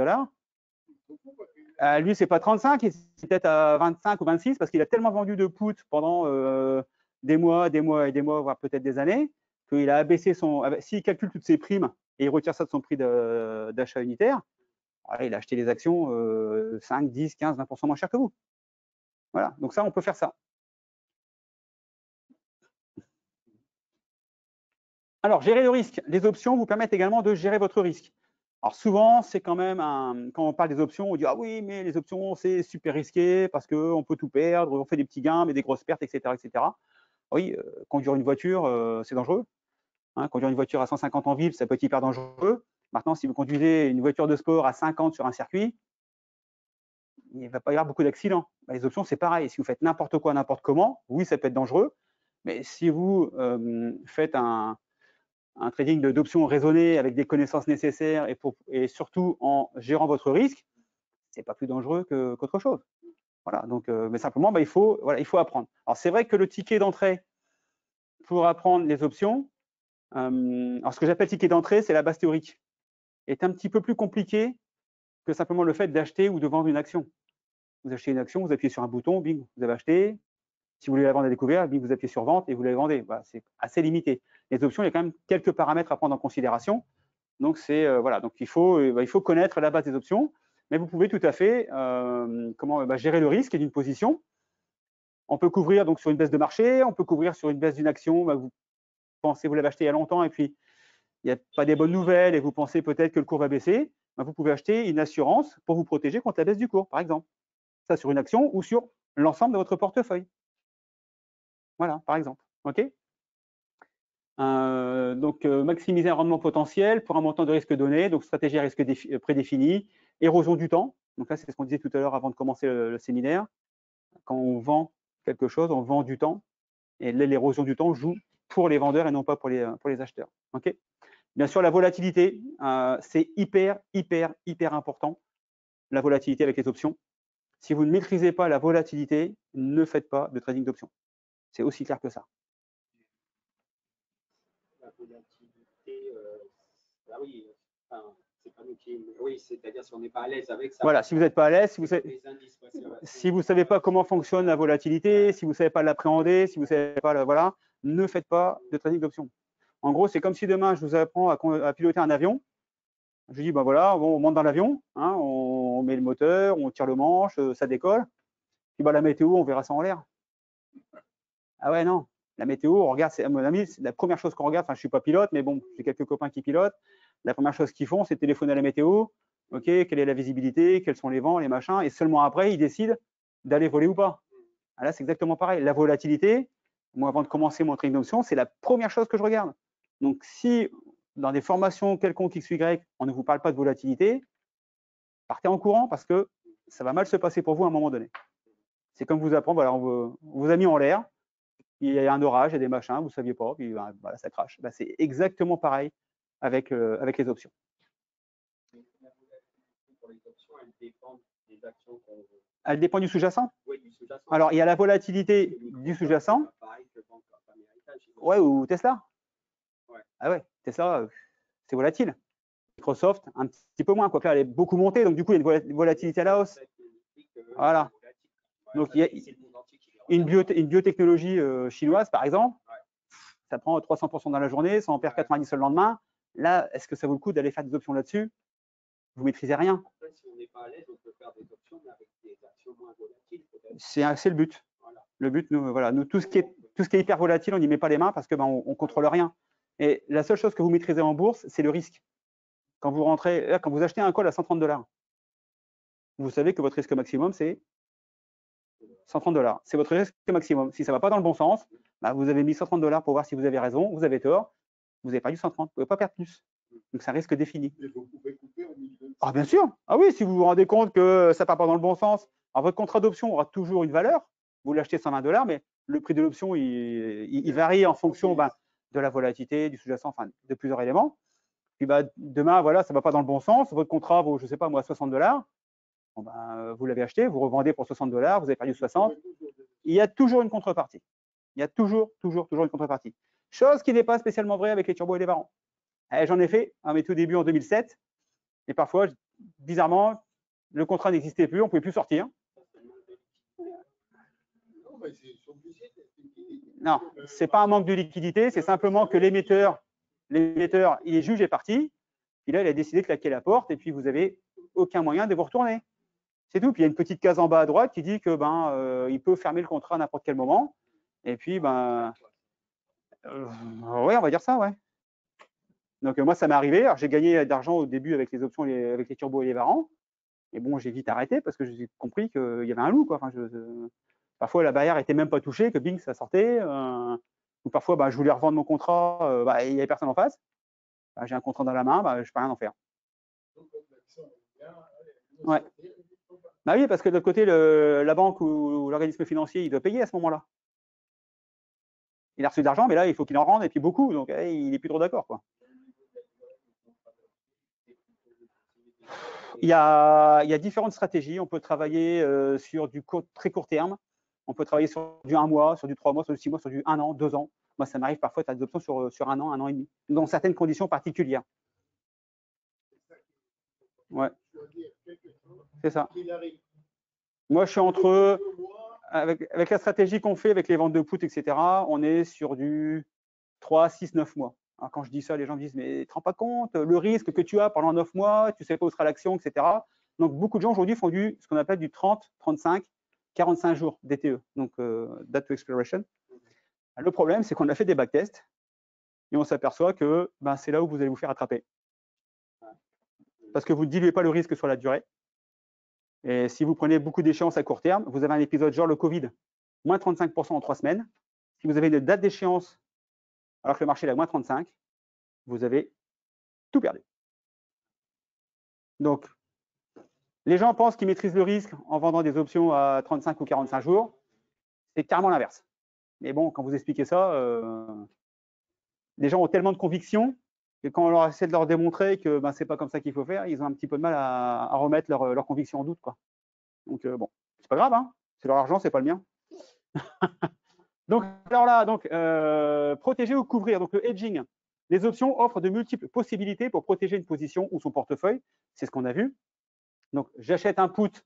$, lui, c'est pas 35, c'est peut-être à 25 ou 26 parce qu'il a tellement vendu de put pendant des mois, voire peut-être des années, qu'il a abaissé son. S'il calcule toutes ses primes et il retire ça de son prix d'achat unitaire, il a acheté les actions 5, 10, 15, 20% moins cher que vous. Voilà, donc ça, on peut faire ça. Alors, gérer le risque. Les options vous permettent également de gérer votre risque. Alors souvent, c'est quand même quand on parle des options, on dit ah oui, mais les options c'est super risqué parce qu'on peut tout perdre, on fait des petits gains mais des grosses pertes, etc., etc. Oui, conduire une voiture, c'est dangereux. Hein, conduire une voiture à 150 en ville, ça peut être hyper dangereux. Maintenant, si vous conduisez une voiture de sport à 50 sur un circuit, il ne va pas y avoir beaucoup d'accidents. Les options, c'est pareil. Si vous faites n'importe quoi, n'importe comment, oui, ça peut être dangereux. Mais si vous faites un trading d'options raisonné avec des connaissances nécessaires et surtout en gérant votre risque, c'est pas plus dangereux qu'autre chose. Voilà, donc, mais simplement, il faut apprendre. Alors, c'est vrai que le ticket d'entrée pour apprendre les options, alors ce que j'appelle ticket d'entrée, c'est la base théorique, est un petit peu plus compliqué que simplement le fait d'acheter ou de vendre une action. Vous achetez une action, vous appuyez sur un bouton, bing, vous avez acheté. Si vous voulez la vendre à découvert, bing, vous appuyez sur vente et vous la vendez. Voilà, c'est assez limité. Les options, il y a quand même quelques paramètres à prendre en considération. Donc, voilà. Donc, il faut connaître la base des options, mais vous pouvez tout à fait gérer le risque d'une position. On peut couvrir donc sur une baisse de marché, on peut couvrir sur une baisse d'une action. Vous pensez, vous l'avez acheté il y a longtemps et puis il n'y a pas des bonnes nouvelles et vous pensez peut-être que le cours va baisser. Vous pouvez acheter une assurance pour vous protéger contre la baisse du cours, par exemple. Ça sur une action ou sur l'ensemble de votre portefeuille. Voilà, par exemple. OK ? Donc, maximiser un rendement potentiel pour un montant de risque donné, donc stratégie à risque prédéfinie, érosion du temps. Donc là, c'est ce qu'on disait tout à l'heure avant de commencer le séminaire. Quand on vend quelque chose, on vend du temps. Et l'érosion du temps joue pour les vendeurs et non pas pour les acheteurs. Okay ? Bien sûr, la volatilité, c'est hyper important, la volatilité avec les options. Si vous ne maîtrisez pas la volatilité, ne faites pas de trading d'options. C'est aussi clair que ça. La volatilité, ah oui, enfin, c'est pas nous qui. Oui, c'est-à-dire si on n'est pas à l'aise avec ça. Voilà, si vous n'êtes pas à l'aise, si vous ne savez pas comment fonctionne la volatilité, si vous ne savez pas l'appréhender, si vous ne savez pas, voilà, ne faites pas de trading d'options. En gros, c'est comme si demain, je vous apprends à piloter un avion. Je dis, ben voilà, on monte dans l'avion, hein, on met le moteur, on tire le manche, ça décolle. Puis bah, la météo, on verra ça en l'air. Ah ouais, non. La météo, on regarde, à mon avis, c'est la première chose qu'on regarde. Enfin, je ne suis pas pilote, mais bon, j'ai quelques copains qui pilotent. La première chose qu'ils font, c'est téléphoner à la météo. OK, quelle est la visibilité, quels sont les vents, les machins. Et seulement après, ils décident d'aller voler ou pas. Ah, là, c'est exactement pareil. La volatilité, moi, avant de commencer mon trading d'options, c'est la première chose que je regarde. Donc, si dans des formations quelconques X, Y, on ne vous parle pas de volatilité, partez en courant parce que ça va mal se passer pour vous à un moment donné. C'est comme vous apprendre, voilà, on vous a mis en l'air, il y a un orage, il y a des machins, vous ne saviez pas, puis voilà, ça crache. Ben, c'est exactement pareil avec les options. Pour les options, elles dépendent des actions qu'on veut. Elle dépend du sous-jacent. Oui, du sous-jacent. Alors, il y a la volatilité du sous-jacent. Ouais, ou Tesla. Ouais. Ah ouais, Tesla, c'est volatile. Microsoft, un petit peu moins, quoique là, elle est beaucoup montée, donc du coup, il y a une volatilité à la hausse. Voilà. Donc, il y a une biotechnologie chinoise, par exemple, ça prend 300% dans la journée, ça en perd 90 le lendemain. Là, est-ce que ça vaut le coup d'aller faire des options là-dessus? Vous ne maîtrisez rien. Après, si on n'est pas à l'aise, on peut faire des options, mais avec des actions moins volatiles, peut-être. C'est le but. Voilà. Le but, nous, tout ce qui est hyper volatile, on n'y met pas les mains parce que on ne contrôle rien. Et la seule chose que vous maîtrisez en bourse, c'est le risque. Quand vous achetez un call à 130 $, vous savez que votre risque maximum, c'est 130 $. C'est votre risque maximum. Si ça ne va pas dans le bon sens, bah, vous avez mis 130 $ pour voir si vous avez raison, vous avez tort, vous avez perdu 130, vous ne pouvez pas perdre plus. Donc c'est un risque défini. Et vous pouvez couper au milieu. Ah bien sûr. Ah oui, si vous vous rendez compte que ça ne part pas dans le bon sens, alors votre contrat d'option aura toujours une valeur. Vous l'achetez 120 $, mais le prix de l'option, il varie en fonction de la volatilité, du sous-jacent, enfin de plusieurs éléments. Puis demain, voilà, ça ne va pas dans le bon sens. Votre contrat vaut, je ne sais pas moi, 60 $. Bon, vous l'avez acheté, vous revendez pour 60 $, vous avez perdu 60. Il y a toujours une contrepartie. Il y a toujours une contrepartie. Chose qui n'est pas spécialement vraie avec les turbos et les varans. J'en ai fait à mes tout débuts en 2007. Et parfois, bizarrement, le contrat n'existait plus, on ne pouvait plus sortir. Non, ce n'est pas un manque de liquidité, c'est simplement que l'émetteur, il est juge et parti. Puis là, il a décidé de claquer la porte et puis vous n'avez aucun moyen de vous retourner. C'est tout. Puis il y a une petite case en bas à droite qui dit que il peut fermer le contrat à n'importe quel moment. Et puis ouais, on va dire ça, ouais. Donc moi, ça m'est arrivé. Alors j'ai gagné d'argent au début avec les options, avec les turbos et les varans. Et bon, j'ai vite arrêté parce que j'ai compris qu'il y avait un loup, quoi. Enfin, parfois la barrière était même pas touchée, que bing, ça sortait. Ou parfois, je voulais revendre mon contrat, il n'y avait personne en face. J'ai un contrat dans la main, je ne peux rien en faire. Ouais. Bah oui, parce que de l'autre côté, la banque ou l'organisme financier, il doit payer à ce moment-là. Il a reçu de l'argent, mais là, il faut qu'il en rende, et puis beaucoup. Donc, il n'est plus trop d'accord, quoi. Il y a différentes stratégies. On peut travailler sur du très court terme. On peut travailler sur du 1 mois, sur du 3 mois, sur du 6 mois, sur du 1 an, 2 ans. Moi, ça m'arrive parfois de faire des options sur 1 an et demi, dans certaines conditions particulières. Ouais. C'est ça. Moi, je suis entre eux. Avec la stratégie qu'on fait, avec les ventes de put, etc., on est sur du 3, 6, 9 mois. Alors, quand je dis ça, les gens me disent, mais tu ne te rends pas compte, le risque que tu as pendant 9 mois, tu ne sais pas où sera l'action, etc. Donc, beaucoup de gens aujourd'hui font ce qu'on appelle du 30, 35, 45 jours DTE, donc Date to Expiration. Le problème, c'est qu'on a fait des backtests et on s'aperçoit que c'est là où vous allez vous faire attraper. Parce que vous ne diluez pas le risque sur la durée. Et si vous prenez beaucoup d'échéances à court terme, vous avez un épisode genre le Covid, moins 35% en 3 semaines. Si vous avez une date d'échéance alors que le marché est à moins 35, vous avez tout perdu. Donc, les gens pensent qu'ils maîtrisent le risque en vendant des options à 35 ou 45 jours. C'est carrément l'inverse. Mais bon, quand vous expliquez ça, les gens ont tellement de conviction que quand on leur essaie de leur démontrer que c'est pas comme ça qu'il faut faire, ils ont un petit peu de mal à remettre leur conviction en doute, quoi. Donc bon, c'est pas grave, hein, c'est leur argent, c'est pas le mien. Donc, alors là, protéger ou couvrir. Donc, le hedging. Les options offrent de multiples possibilités pour protéger une position ou son portefeuille. C'est ce qu'on a vu. Donc, j'achète un put,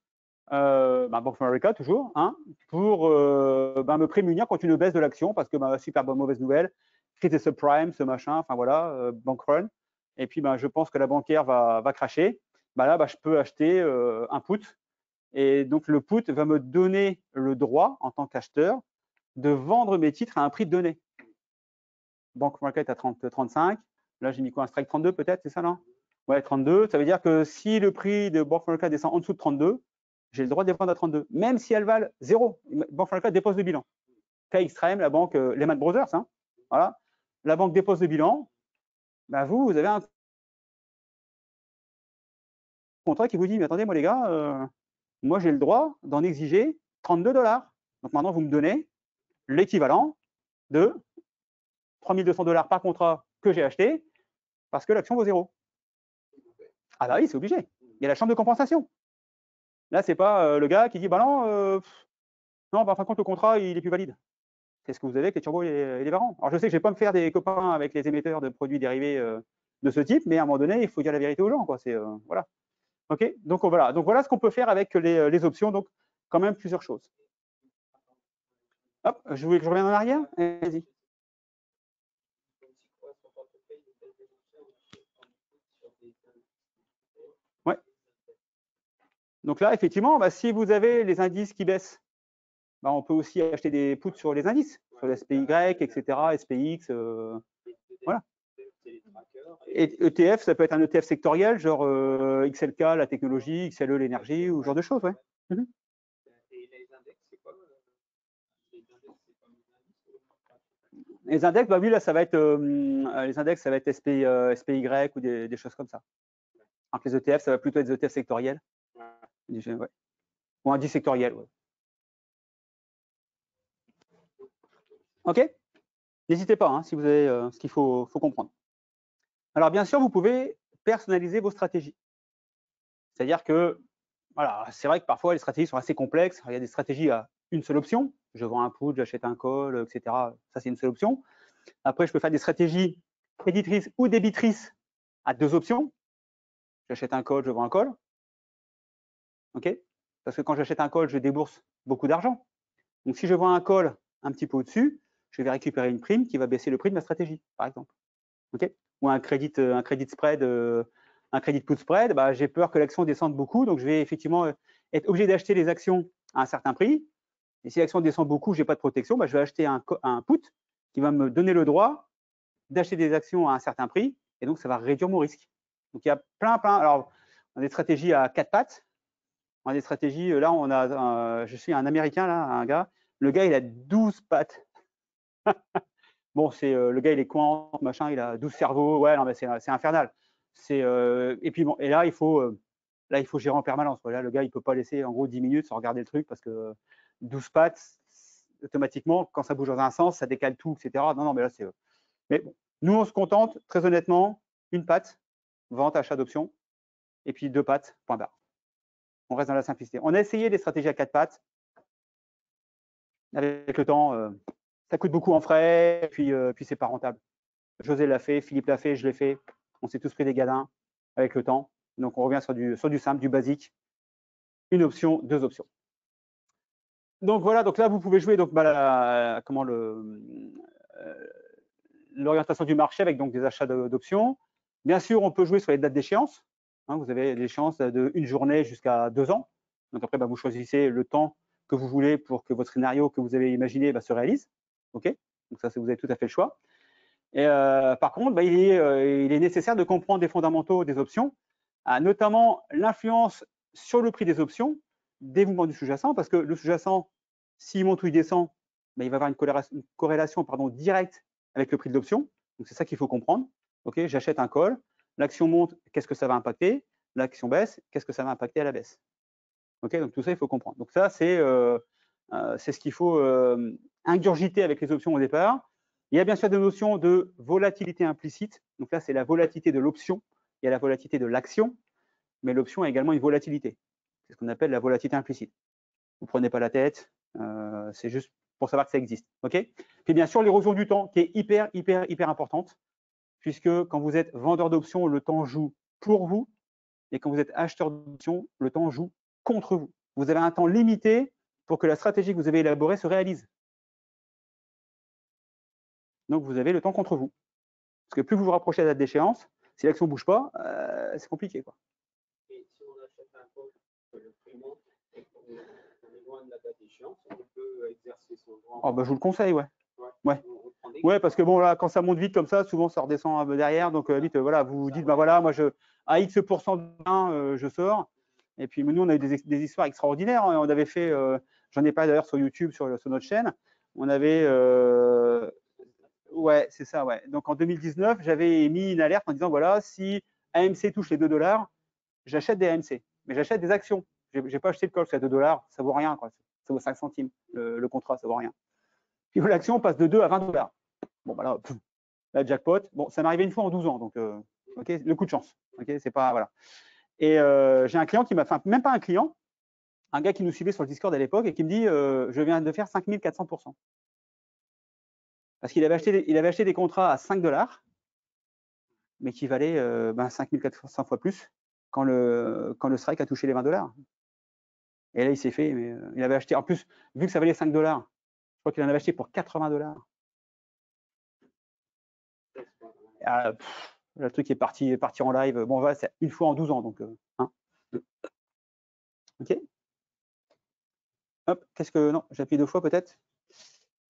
Bank of America toujours, hein, pour me prémunir contre une baisse de l'action parce que super bonne mauvaise nouvelle, crise des subprimes, ce machin, enfin voilà, bank run. Et puis, je pense que la bancaire va cracher. Là, je peux acheter un put. Et donc, le put va me donner le droit, en tant qu'acheteur, de vendre mes titres à un prix donné. Bank Market à 35. Là, j'ai mis quoi? Un strike 32 peut-être, c'est ça, non? Ouais, 32. Ça veut dire que si le prix de Bank Market descend en dessous de 32, j'ai le droit de les vendre à 32, même si elles valent 0. Bank Market dépose le bilan. Cas extrême, la banque Lehman Brothers, hein, voilà. La banque dépose le bilan. Vous avez un contrat qui vous dit, mais attendez, moi les gars, moi j'ai le droit d'en exiger 32 $. Donc maintenant, vous me donnez l'équivalent de 3200 $ par contrat que j'ai acheté parce que l'action vaut 0. Ah bah oui, c'est obligé. Il y a la chambre de compensation. Là, c'est pas le gars qui dit non, par contre, le contrat, il est plus valide. C'est ce que vous avez avec les turbos et les varants. Alors, je sais que je ne vais pas me faire des copains avec les émetteurs de produits dérivés de ce type, mais à un moment donné, il faut dire la vérité aux gens, quoi. C'est voilà. OK. Donc voilà. Donc voilà ce qu'on peut faire avec les options. Donc quand même plusieurs choses. Hop, je voulais que je revienne en arrière. Vas-y. Ouais. Donc là, effectivement, si vous avez les indices qui baissent, on peut aussi acheter des puts sur les indices, sur les SPY, etc., SPX, voilà. Et ETF, ça peut être un ETF sectoriel, genre XLK, la technologie, XLE, l'énergie, ou ce genre de choses, ouais. Mm-hmm. Et les index, c'est quoi? Les index, oui, là, ça va être les index, ça va être SPY ou des choses comme ça. Alors que les ETF, ça va plutôt être des ETF sectoriels. Ouais. Ou indice sectoriel, ouais. OK. N'hésitez pas, hein, si vous avez ce qu'il faut comprendre. Alors, bien sûr, vous pouvez personnaliser vos stratégies. C'est-à-dire que, voilà, c'est vrai que parfois, les stratégies sont assez complexes. Il y a des stratégies à une seule option. Je vends un put, j'achète un call, etc. Ça, c'est une seule option. Après, je peux faire des stratégies créditrices ou débitrices à 2 options. J'achète un call, je vends un call. OK? Parce que quand j'achète un call, je débourse beaucoup d'argent. Donc, si je vends un call un petit peu au-dessus, je vais récupérer une prime qui va baisser le prix de ma stratégie, par exemple. OK? Ou un crédit spread, un crédit put spread, j'ai peur que l'action descende beaucoup, donc je vais effectivement être obligé d'acheter les actions à un certain prix. Et si l'action descend beaucoup, je n'ai pas de protection, je vais acheter un put qui va me donner le droit d'acheter des actions à un certain prix, et donc ça va réduire mon risque. Donc il y a plein. Alors, on a des stratégies à 4 pattes. On a des stratégies, là, on a, je suis un Américain, là, un gars. Le gars, il a 12 pattes. Bon, c'est le gars, il est quant, machin, il a 12 cerveaux. Ouais, non, mais c'est infernal. Et puis bon, et là, il faut gérer en permanence. Là, le gars, il peut pas laisser en gros 10 minutes sans regarder le truc parce que 12 pattes, automatiquement, quand ça bouge dans un sens, ça décale tout, etc. Non, mais là, c'est. Mais bon, nous, on se contente, très honnêtement, une patte, vente, achat d'options, et puis 2 pattes, point barre. On reste dans la simplicité. On a essayé des stratégies à 4 pattes. Avec le temps, ça coûte beaucoup en frais, et puis c'est pas rentable. José l'a fait, Philippe l'a fait, je l'ai fait. On s'est tous pris des gadins avec le temps. Donc on revient sur du simple, du basique. Une option, 2 options. Donc voilà, donc là vous pouvez jouer donc l'orientation du marché avec donc des achats d'options. Bien sûr, on peut jouer sur les dates d'échéance. Hein, vous avez l'échéance de 1 journée jusqu'à 2 ans. Donc après, vous choisissez le temps que vous voulez pour que votre scénario que vous avez imaginé se réalise. OK? Donc ça, vous avez tout à fait le choix. Et par contre, il est nécessaire de comprendre les fondamentaux des options, notamment l'influence sur le prix des options des mouvements du sous-jacent, parce que le sous-jacent, s'il monte ou il descend, il va avoir une corrélation directe avec le prix de l'option. Donc c'est ça qu'il faut comprendre. OK, j'achète un call, l'action monte, qu'est-ce que ça va impacter? L'action baisse, qu'est-ce que ça va impacter à la baisse? OK, donc tout ça, il faut comprendre. Donc ça, c'est ce qu'il faut ingurgiter avec les options au départ. Il y a bien sûr des notions de volatilité implicite. Donc là, c'est la volatilité de l'option. Il y a la volatilité de l'action, mais l'option a également une volatilité. C'est ce qu'on appelle la volatilité implicite. Vous ne prenez pas la tête, c'est juste pour savoir que ça existe. Okay, puis bien sûr, l'érosion du temps qui est hyper importante, puisque quand vous êtes vendeur d'options, le temps joue pour vous, et quand vous êtes acheteur d'options, le temps joue contre vous. Vous avez un temps limité pour que la stratégie que vous avez élaborée se réalise. Donc, vous avez le temps contre vous. Parce que plus vous vous rapprochez de la date d'échéance, si l'action ne bouge pas, c'est compliqué, quoi. Et si on achète un call, le prix monte et qu'on est loin de la date d'échéance, on peut exercer son droit. Oh, bah, je vous le conseille, ouais. Ouais. Ouais, parce que bon, là, quand ça monte vite comme ça, souvent ça redescend un peu derrière. Donc, vite, voilà, vous vous dites, bah voilà, moi, à X% de gain, je sors. Et puis, nous, on a eu des histoires extraordinaires. Hein. On avait fait, j'en ai parlé d'ailleurs sur YouTube, sur notre chaîne. On avait, ouais, c'est ça, ouais. Donc, en 2019, j'avais mis une alerte en disant, voilà, si AMC touche les 2 $, j'achète des AMC. Mais j'achète des actions. Je n'ai pas acheté le call, c'est à 2 $, ça vaut rien, quoi. Ça vaut 5 centimes. Le contrat, ça vaut rien. Puis l'action passe de 2 à 20 $. Bon, bah là, la jackpot. Bon, ça m'est arrivé une fois en 12 ans, donc ok, le coup de chance. Ok, c'est pas voilà. Et j'ai un client qui m'a fait, même pas un client, un gars qui nous suivait sur le Discord à l'époque et qui me dit, je viens de faire 5400%. Parce qu'il avait acheté des contrats à 5 $, mais qui valaient 5400 fois plus quand le strike a touché les 20 $. Et là, il s'est fait, mais il avait acheté, en plus, vu que ça valait 5 $, je crois qu'il en avait acheté pour 80 $. Ah, le truc est parti en live. Bon, voilà, c'est une fois en 12 ans, donc. Hein. Ok. Hop, qu'est-ce que. Non, j'ai appuyé 2 fois peut-être.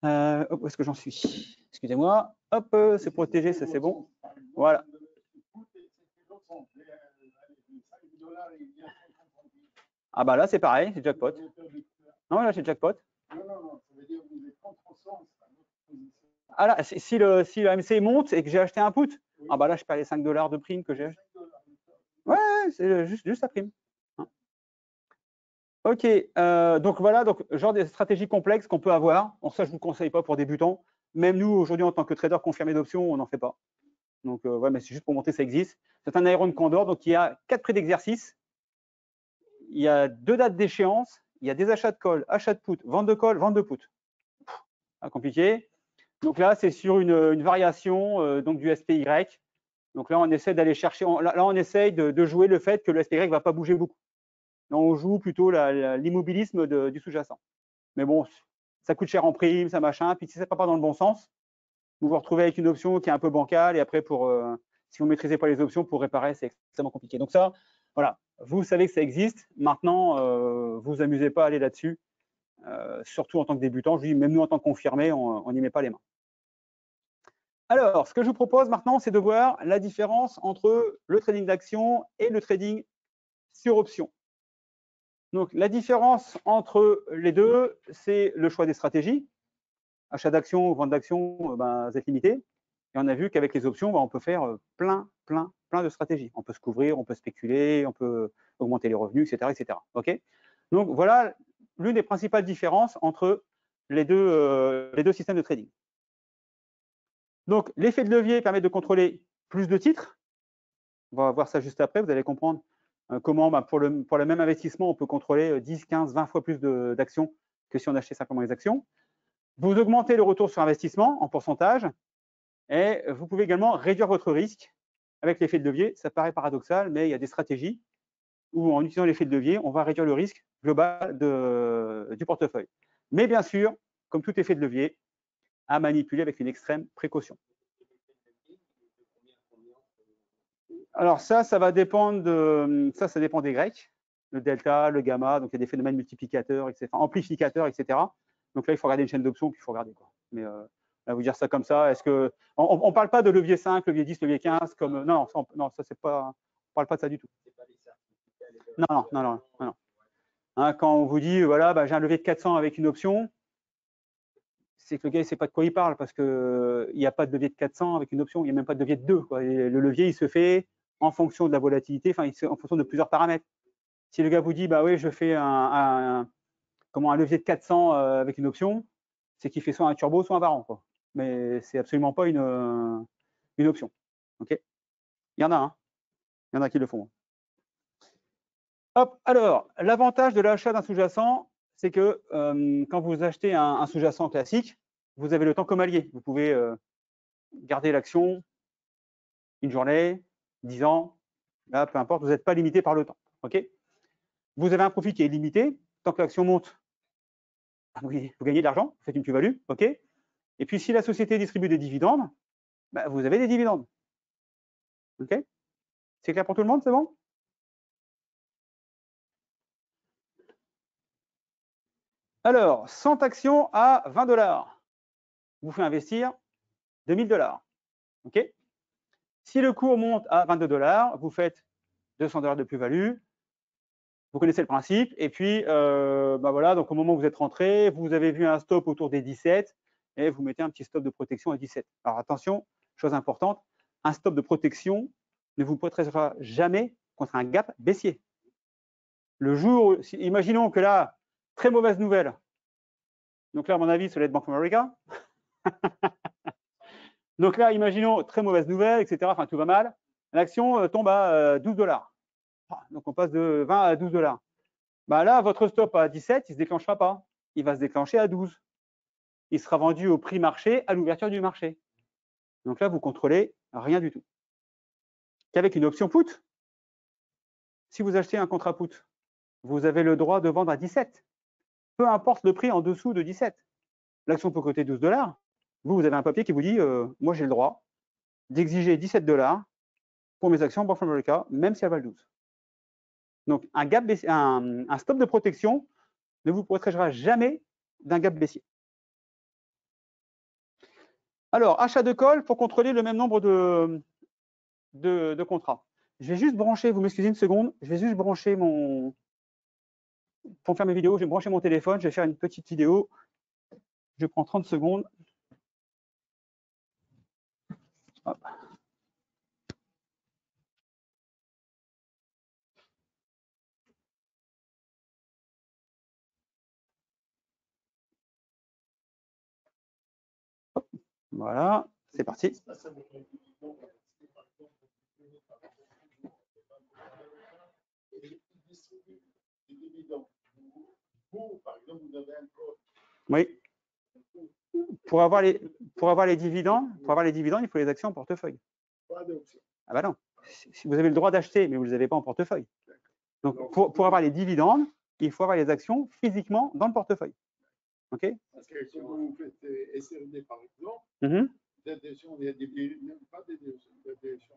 Hop, où est-ce que j'en suis? Excusez-moi. Hop, c'est protégé, ça c'est bon. Voilà. Ah bah là, c'est pareil, c'est jackpot. Non, là, c'est jackpot. Non, ça veut dire que vous êtes contre-sens. Ah là, si le MC monte et que j'ai acheté un put, ah bah là, je perds les 5 $ de prime que j'ai acheté. Ouais, c'est juste la prime. Ok, donc voilà, donc genre des stratégies complexes qu'on peut avoir. Bon, ça, je ne vous conseille pas pour débutants. Même nous, aujourd'hui, en tant que trader confirmé d'options, on n'en fait pas. Donc, ouais, mais c'est juste pour montrer que ça existe. C'est un aéron de Condor, donc il y a 4 prix d'exercice. Il y a 2 dates d'échéance. Il y a des achats de call, achats de put, vente de call, vente de put. Pas compliqué. Donc là, c'est sur une variation donc du SPY. Donc là, on essaie d'aller chercher, là, on essaye de jouer le fait que le SPY ne va pas bouger beaucoup. Là, on joue plutôt l'immobilisme du sous-jacent. Mais bon, ça coûte cher en prime, ça machin. Puis si ça ne va pas dans le bon sens, vous vous retrouvez avec une option qui est un peu bancale. Et après, si vous ne maîtrisez pas les options, pour réparer, c'est extrêmement compliqué. Donc ça, voilà, vous savez que ça existe. Maintenant, vous vous amusez pas à aller là-dessus. Surtout en tant que débutant. Je dis, même nous, en tant que confirmé, on n'y met pas les mains. Alors, ce que je vous propose maintenant, c'est de voir la différence entre le trading d'action et le trading sur option. Donc, la différence entre les deux, c'est le choix des stratégies. Achat d'actions, vente d'actions, vous êtes limité. Et on a vu qu'avec les options, on peut faire plein de stratégies. On peut se couvrir, on peut spéculer, on peut augmenter les revenus, etc. etc. Okay, donc, voilà l'une des principales différences entre les deux systèmes de trading. Donc, l'effet de levier permet de contrôler plus de titres. On va voir ça juste après. Vous allez comprendre comment, pour le même investissement, on peut contrôler 10, 15, 20 fois plus d'actions que si on achetait simplement les actions. Vous augmentez le retour sur investissement en pourcentage et vous pouvez également réduire votre risque avec l'effet de levier. Ça paraît paradoxal, mais il y a des stratégies où, en utilisant l'effet de levier, on va réduire le risque global du portefeuille. Mais bien sûr, comme tout effet de levier, à manipuler avec une extrême précaution. Alors ça va dépendre ça dépend des Grecs, le delta, le gamma, donc il y a des phénomènes multiplicateurs, etc., amplificateurs, etc. Donc là, il faut regarder une chaîne d'options, puis il faut regarder quoi. Mais là, vous dire ça comme ça, est-ce que on ne parle pas de levier 5, levier 10, levier 15 comme non, ça c'est pas, on parle pas de ça du tout. Non. Hein, quand on vous dit voilà, j'ai un levier de 400 avec une option, c'est que le gars ne sait pas de quoi il parle parce qu'il n'y a pas de levier de 400 avec une option, il n'y a même pas de levier de 2. Quoi. Et le levier, il se fait en fonction de la volatilité, en fonction de plusieurs paramètres. Si le gars vous dit, bah oui, je fais un levier de 400 avec une option, c'est qu'il fait soit un turbo, soit un varan. Quoi. Mais c'est absolument pas une option. Okay, il y en a, hein. Il y en a qui le font. Hop, alors, l'avantage de l'achat d'un sous-jacent, c'est que quand vous achetez un sous-jacent classique, vous avez le temps comme allié. Vous pouvez garder l'action une journée, 10 ans, là, peu importe, vous n'êtes pas limité par le temps. Okay, vous avez un profit qui est limité. Tant que l'action monte, vous gagnez de l'argent, vous faites une plus-value. Okay, et puis, si la société distribue des dividendes, bah, vous avez des dividendes. OK, c'est clair pour tout le monde, c'est bon? Alors, 100 actions à 20 $, vous fait investir 2000 $. OK, si le cours monte à 22 $, vous faites 200 $ de plus-value. Vous connaissez le principe. Et puis, bah voilà, donc au moment où vous êtes rentré, vous avez vu un stop autour des 17 et vous mettez un petit stop de protection à 17. Alors attention, chose importante, un stop de protection ne vous protégera jamais contre un gap baissier. Le jour, imaginons que là, très mauvaise nouvelle. Donc là, à mon avis, ça va être Bank of America. Donc là, imaginons très mauvaise nouvelle, etc. Enfin, tout va mal. L'action tombe à 12 $. Donc on passe de 20 à 12 $. Bah là, votre stop à 17, il ne se déclenchera pas. Il va se déclencher à 12. Il sera vendu au prix marché à l'ouverture du marché. Donc là, vous contrôlez rien du tout. Qu'avec une option put, si vous achetez un contrat put, vous avez le droit de vendre à 17. Peu importe le prix en dessous de 17. L'action peut coter 12 $. Vous avez un papier qui vous dit moi, j'ai le droit d'exiger 17 $ pour mes actions Bank of America, même si elles valent 12. Donc, un stop de protection ne vous protégera jamais d'un gap baissier. Alors, achat de call pour contrôler le même nombre de contrats. Je vais juste brancher, vous m'excusez une seconde, je vais juste brancher mon... Pour faire mes vidéos, je vais brancher mon téléphone, je vais faire une petite vidéo. Je prends 30 secondes. Hop. Hop. Voilà, c'est parti. Oui. Pour avoir les dividendes, il faut les actions en portefeuille. Ah bah non. Si vous avez le droit d'acheter, mais vous ne les avez pas en portefeuille. Donc, pour avoir les dividendes, il faut avoir les actions physiquement dans le portefeuille. OK? Parce que quand vous faites SRD, par exemple, d'adhésion, il y a pas d'adhésion.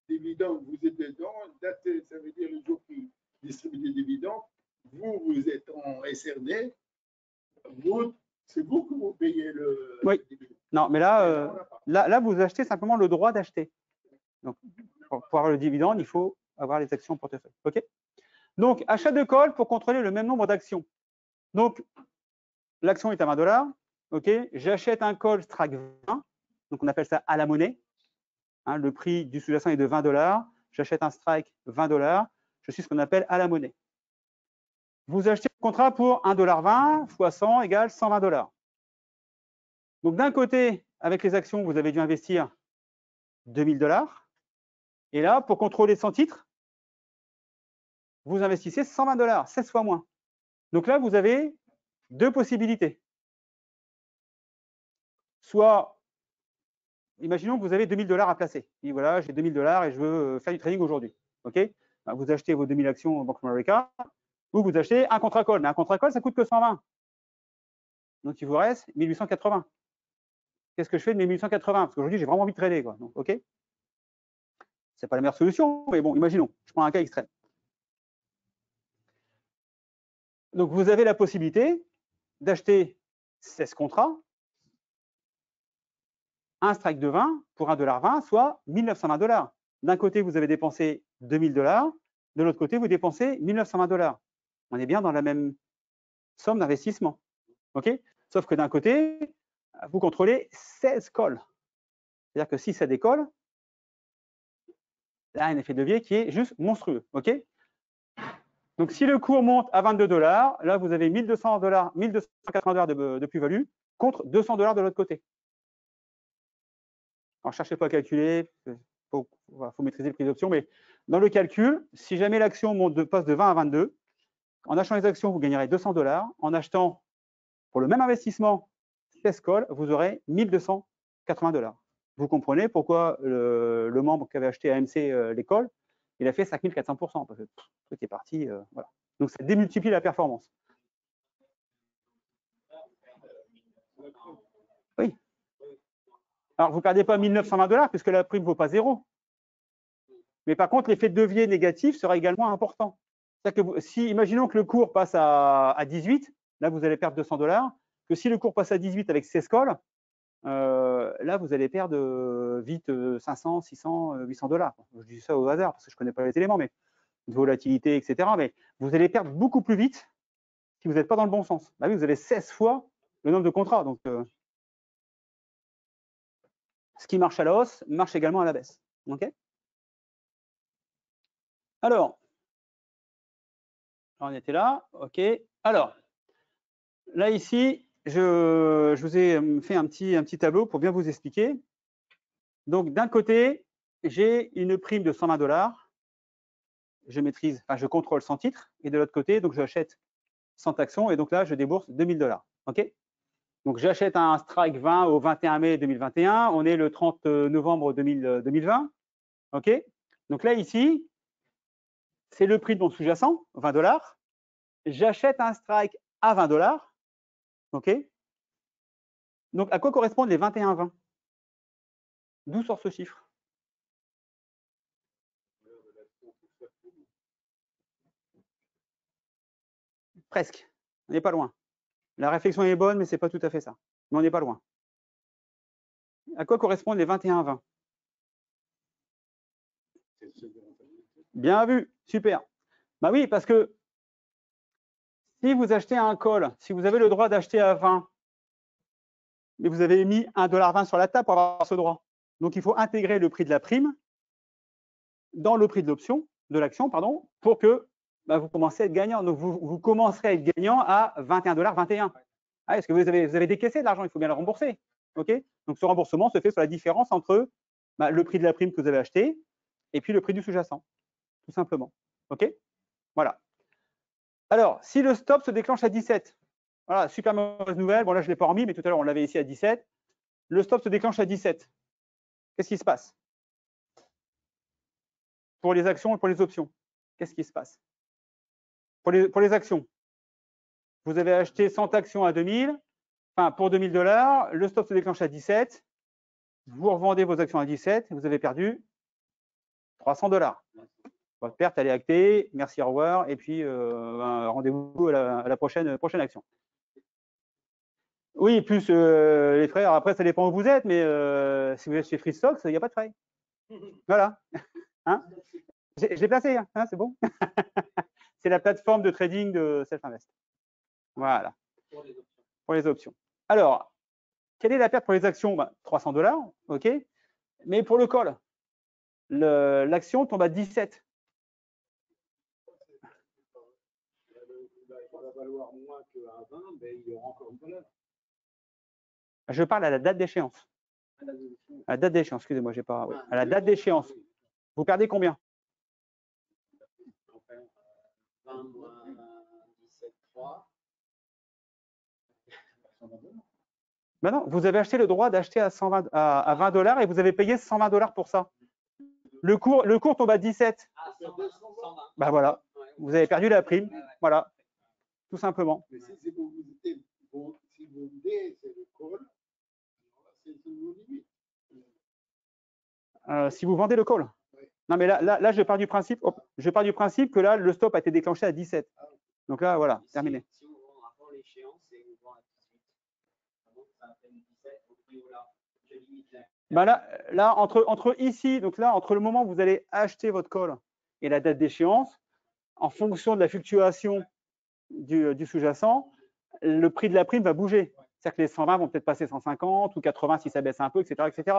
Dividendes, vous êtes dedans, ça veut dire le jour qui distribue des dividendes, vous êtes en SRD, c'est vous que vous payez le dividende. Non, mais là, vous achetez simplement le droit d'acheter. Donc, pour avoir le dividende, il faut avoir les actions en portefeuille. OK? Donc, achat de call pour contrôler le même nombre d'actions. Donc, l'action est à 20 $. OK? J'achète un call strike 20. Donc, on appelle ça à la monnaie. Hein, le prix du sous-jacent est de 20 $. J'achète un strike 20 $. Je suis ce qu'on appelle à la monnaie. Vous achetez le contrat pour 1,20 $ fois 100 égale 120 $. Donc, d'un côté, avec les actions, vous avez dû investir 2000 $. Et là, pour contrôler 100 titres, vous investissez 120 $, 16 fois moins. Donc là, vous avez deux possibilités. Soit, imaginons que vous avez 2000 $ à placer. Et voilà, j'ai 2000 $ et je veux faire du trading aujourd'hui. OK? Vous achetez vos 2000 actions Bank of America ou vous achetez un contrat call. Mais un contrat call, ça coûte que 120. Donc, il vous reste 1880. Qu'est-ce que je fais de mes 1880? Parce qu'aujourd'hui, j'ai vraiment envie de trader, quoi. Donc, OK? C'est pas la meilleure solution, mais bon, imaginons. Je prends un cas extrême. Donc, vous avez la possibilité d'acheter 16 contrats, un strike de 20 pour 1,20 $, soit 1920 $. D'un côté, vous avez dépensé 2000 $, de l'autre côté, vous dépensez 1920 $. On est bien dans la même somme d'investissement. OK? Sauf que d'un côté, vous contrôlez 16 calls. C'est-à-dire que si ça décolle, là, un effet de levier qui est juste monstrueux. OK? Donc, si le cours monte à 22 $, là, vous avez 1200 $, 1280 $ de plus-value contre 200 $ de l'autre côté. Alors, cherchez pas à calculer, il faut maîtriser le prix d'option, mais dans le calcul, si jamais l'action passe de 20 à 22, En achetant les actions, vous gagnerez 200 $. En achetant pour le même investissement 16 calls, vous aurez 1280 $. Vous comprenez pourquoi le membre qui avait acheté AMC les calls, il a fait 5400%, parce que tout est parti. Voilà. Donc, ça démultiplie la performance. Oui. Alors, vous ne perdez pas 1920 $, puisque la prime ne vaut pas 0. Mais par contre, l'effet de levier négatif sera également important. C'est-à-dire que si, imaginons que le cours passe à 18, là, vous allez perdre 200 $. Que si le cours passe à 18 avec 16 calls, là, vous allez perdre vite 500, 600, 800 $. Je dis ça au hasard parce que je ne connais pas les éléments, mais de volatilité, etc. Mais vous allez perdre beaucoup plus vite si vous n'êtes pas dans le bon sens. Bah oui, vous avez 16 fois le nombre de contrats. Donc, ce qui marche à la hausse marche également à la baisse. OK ? Alors, on était là. OK. Alors, là, ici, je vous ai fait un petit tableau pour bien vous expliquer. Donc, d'un côté, j'ai une prime de 120 $. Je maîtrise, enfin, je contrôle 100 titres. Et de l'autre côté, donc, j'achète 100 actions. Et donc là, je débourse 2000 $. OK ? Donc, j'achète un strike 20 au 21 mai 2021. On est le 30 novembre 2020. OK ? Donc là, ici, c'est le prix de mon sous-jacent, 20 $. J'achète un strike à 20 $. OK ? Donc, à quoi correspondent les 21,20 ? D'où sort ce chiffre ? Presque. On n'est pas loin. La réflexion est bonne, mais ce n'est pas tout à fait ça. Mais on n'est pas loin. À quoi correspondent les 21,20 ? Bien vu, super. Bah oui, parce que si vous achetez un call, si vous avez le droit d'acheter à 20, mais vous avez mis 1,20 $ sur la table pour avoir ce droit. Donc, il faut intégrer le prix de la prime dans le prix de l'option, de l'action, pardon, pour que vous commencez à être gagnant. Donc, vous commencerez à être gagnant à 21,21 $. Ah, est-ce que vous avez décaissé de l'argent? Il faut bien le rembourser. OK? Donc, ce remboursement se fait sur la différence entre le prix de la prime que vous avez acheté et puis le prix du sous-jacent, tout simplement. OK? Voilà. Alors, si le stop se déclenche à 17, voilà, super mauvaise nouvelle. Bon, là, je ne l'ai pas remis, mais tout à l'heure, on l'avait ici à 17. Le stop se déclenche à 17. Qu'est-ce qui se passe? Pour les actions et pour les options, qu'est-ce qui se passe? Pour les actions, vous avez acheté 100 actions à 2000, enfin pour 2000 $, le stop se déclenche à 17, vous revendez vos actions à 17, vous avez perdu 300 $. Votre perte, elle est actée, merci, au revoir, et puis rendez-vous à la prochaine action. Oui, plus les frais, alors après ça dépend où vous êtes, mais si vous êtes chez FreeStocks, il n'y a pas de frais. Voilà. Hein, je l'ai placé, hein, c'est bon. C'est la plateforme de trading de Self-Invest. Voilà. Pour les options. Alors, quelle est la perte pour les actions? 300 $, OK. Mais pour le call, l'action tombe à 17. Je parle à la date d'échéance. À la date d'échéance, excusez-moi, j'ai pas. Oui. À la date d'échéance. Vous perdez combien? 20 moins 17,3. Ben non, vous avez acheté le droit d'acheter à 20 $ et vous avez payé 120 $ pour ça. Le cours tombe à 17. Ah, 120. Ben voilà, vous avez perdu la prime. Voilà, tout simplement. Mais si vous vendez, c'est le call, c'est nos limites. Si vous vendez le call. Non, mais là, je pars du principe que là, le stop a été déclenché à 17. Donc là, voilà, terminé. Si on vend avant l'échéance, c'est on vend à 18. Donc ça fait 17, au prix où là, je limite là. Là, entre ici, donc là, entre le moment où vous allez acheter votre call et la date d'échéance, en fonction de la fluctuation du sous-jacent, le prix de la prime va bouger. C'est-à-dire que les 120 vont peut-être passer 150 ou 80 si ça baisse un peu, etc. etc.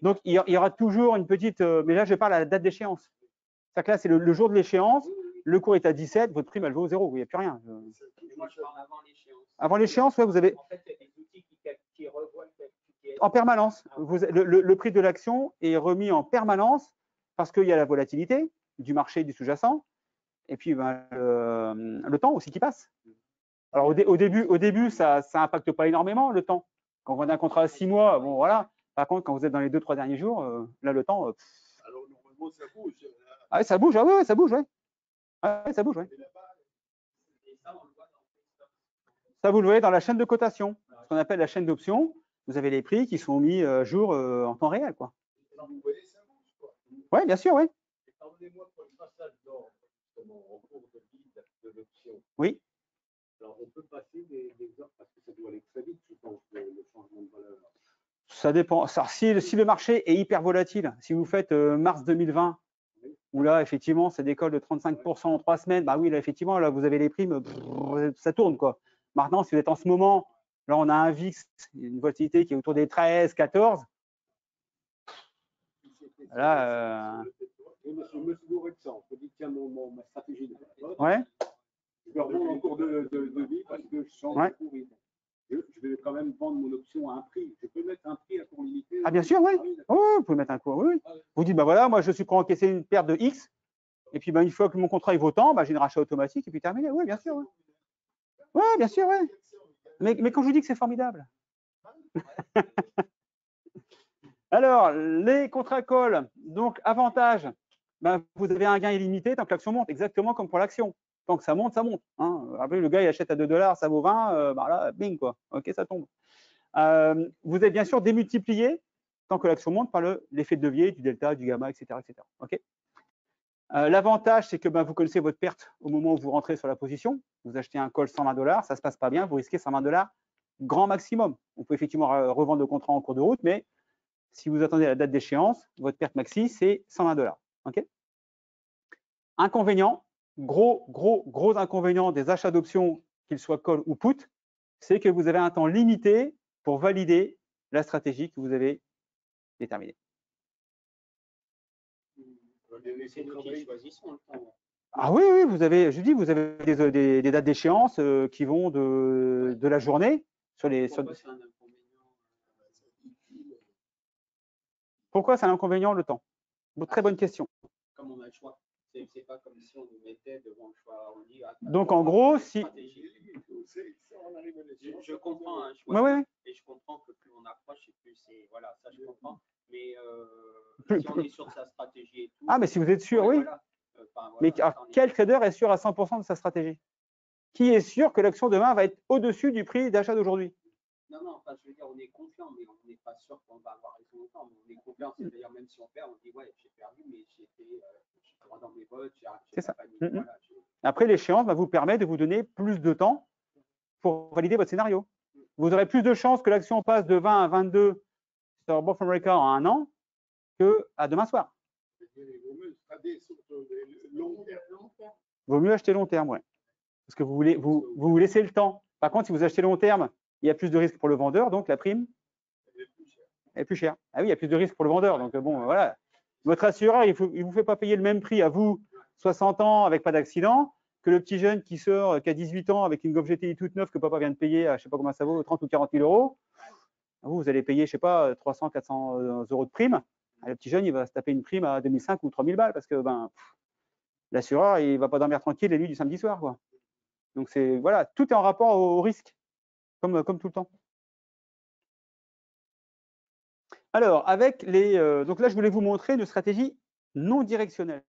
Donc, il y aura toujours une petite… mais là, je parle à la date d'échéance. C'est-à-dire que là, c'est le jour de l'échéance, le cours est à 17, votre prime, elle vaut 0, il n'y a plus rien. Moi, je parle avant l'échéance. Avant l'échéance, ouais, vous avez… En fait, il y a des outils qui revoient le En permanence. Le prix de l'action est remis en permanence parce qu'il y a la volatilité du marché du sous-jacent et puis ben, le temps aussi qui passe. Alors au début, ça impacte pas énormément le temps. Quand on a un contrat à 6 mois, bon voilà. Par contre, quand vous êtes dans les 2-3 derniers jours, là le temps. Alors normalement ça bouge. Ah, ça bouge, ah ouais, ça bouge, ouais. Ah, ouais, ça bouge, ouais. Ça, vous le voyez dans la chaîne de cotation, ce qu'on appelle la chaîne d'options. Vous avez les prix qui sont mis à jour en temps réel, quoi. Vous voyez, ça bouge, quoi. Oui, bien sûr, oui. Pardonnez-moi pour le passage d'ordre, justement, en cours de guide de l'option. Oui. Alors, on peut passer des heures parce que ça doit aller très vite, je pense, le changement de valeur. Ça dépend. Alors, si le marché est hyper volatile, si vous faites mars 2020, où là, effectivement, ça décolle de 35% en 3 semaines, bah oui, là, effectivement, là, vous avez les primes, ça tourne, quoi. Maintenant, si vous êtes en ce moment, là, on a un VIX, une volatilité qui est autour des 13, 14. Là, Monsieur Bourrexan, je dis tiens ma stratégie de ouais. Je vais revendre en cours de vie parce que je sens Ouais. je vais quand même vendre mon option à un prix. Je peux mettre un prix à cours limité. Ah, bien sûr, oui. Oui, vous pouvez mettre un cours, oui. Vous dites, bah voilà, moi, je suis prêt à encaisser une perte de X. Et puis, bah, une fois que mon contrat il vaut tant, bah, j'ai une rachat automatique et puis terminé. Oui, bien sûr. Oui, ouais, bien sûr, oui. Mais quand je vous dis que c'est formidable. Alors, les contrats call, donc avantage, ben, vous avez un gain illimité tant que l'action monte, exactement comme pour l'action. Tant que ça monte, ça monte. Hein. Après, le gars, il achète à 2 $, ça vaut 20, ben là, bing, quoi. OK, ça tombe. Vous êtes bien sûr démultiplié tant que l'action monte par l'effet de levier, du delta, du gamma, etc. etc. OK. L'avantage, c'est que ben, vous connaissez votre perte au moment où vous rentrez sur la position. Vous achetez un call 120 $, ça ne se passe pas bien, vous risquez 120 $ grand maximum. On peut effectivement revendre le contrat en cours de route, mais si vous attendez la date d'échéance, votre perte maxi, c'est 120 $. OK. Inconvénient, gros inconvénient des achats d'options, qu'ils soient call ou put, c'est que vous avez un temps limité pour valider la stratégie que vous avez déterminée. Ah oui, oui, vous avez, je dis, vous avez des dates d'échéance qui vont de la journée sur les. Pourquoi c'est un inconvénient le temps? Très bonne question. Comme on a le choix. C'est pas comme si on nous mettait devant le choix. On dit, donc en gros, si. Je comprends un Ouais, choix. ouais. Et je comprends que plus on approche et plus c'est. Voilà, ça je comprends. Mais si on est sur sa stratégie et tout. Ah, mais si vous êtes sûr, oui. Voilà. Mais quel trader est sûr à 100% de sa stratégie? Qui est sûr que l'action demain va être au-dessus du prix d'achat d'aujourd'hui? Non, enfin, je veux dire, on est confiant, mais on n'est pas sûr qu'on va avoir raison longtemps. On est confiant, c'est-à-dire même si on perd, on dit ouais, j'ai perdu, mais j'étais droit dans mes bottes, j'ai ça. voilà, après, l'échéance va vous permettre de vous donner plus de temps pour valider votre scénario. Vous aurez plus de chances que l'action passe de 20 à 22 sur Bank of America en un an qu'à demain soir. Vaut mieux acheter long terme, ouais. Parce que vous laissez le temps. Par contre, si vous achetez long terme, il y a plus de risques pour le vendeur, donc la prime est plus chère. Ah oui, il y a plus de risques pour le vendeur. Donc bon, voilà. Votre assureur, il ne vous fait pas payer le même prix à vous, 60 ans, avec pas d'accident, que le petit jeune qui sort, qui a 18 ans, avec une Golf GTI toute neuve que papa vient de payer, je ne sais pas combien ça vaut, 30 ou 40 000 euros. Vous allez payer, je ne sais pas, 300, 400 euros de prime. Le petit jeune, il va se taper une prime à 2005 ou 3000 balles parce que l'assureur, il ne va pas dormir tranquille les nuits du samedi soir, quoi. Donc, voilà, tout est en rapport au risque, comme tout le temps. Alors, avec donc là, je voulais vous montrer une stratégie non directionnelle.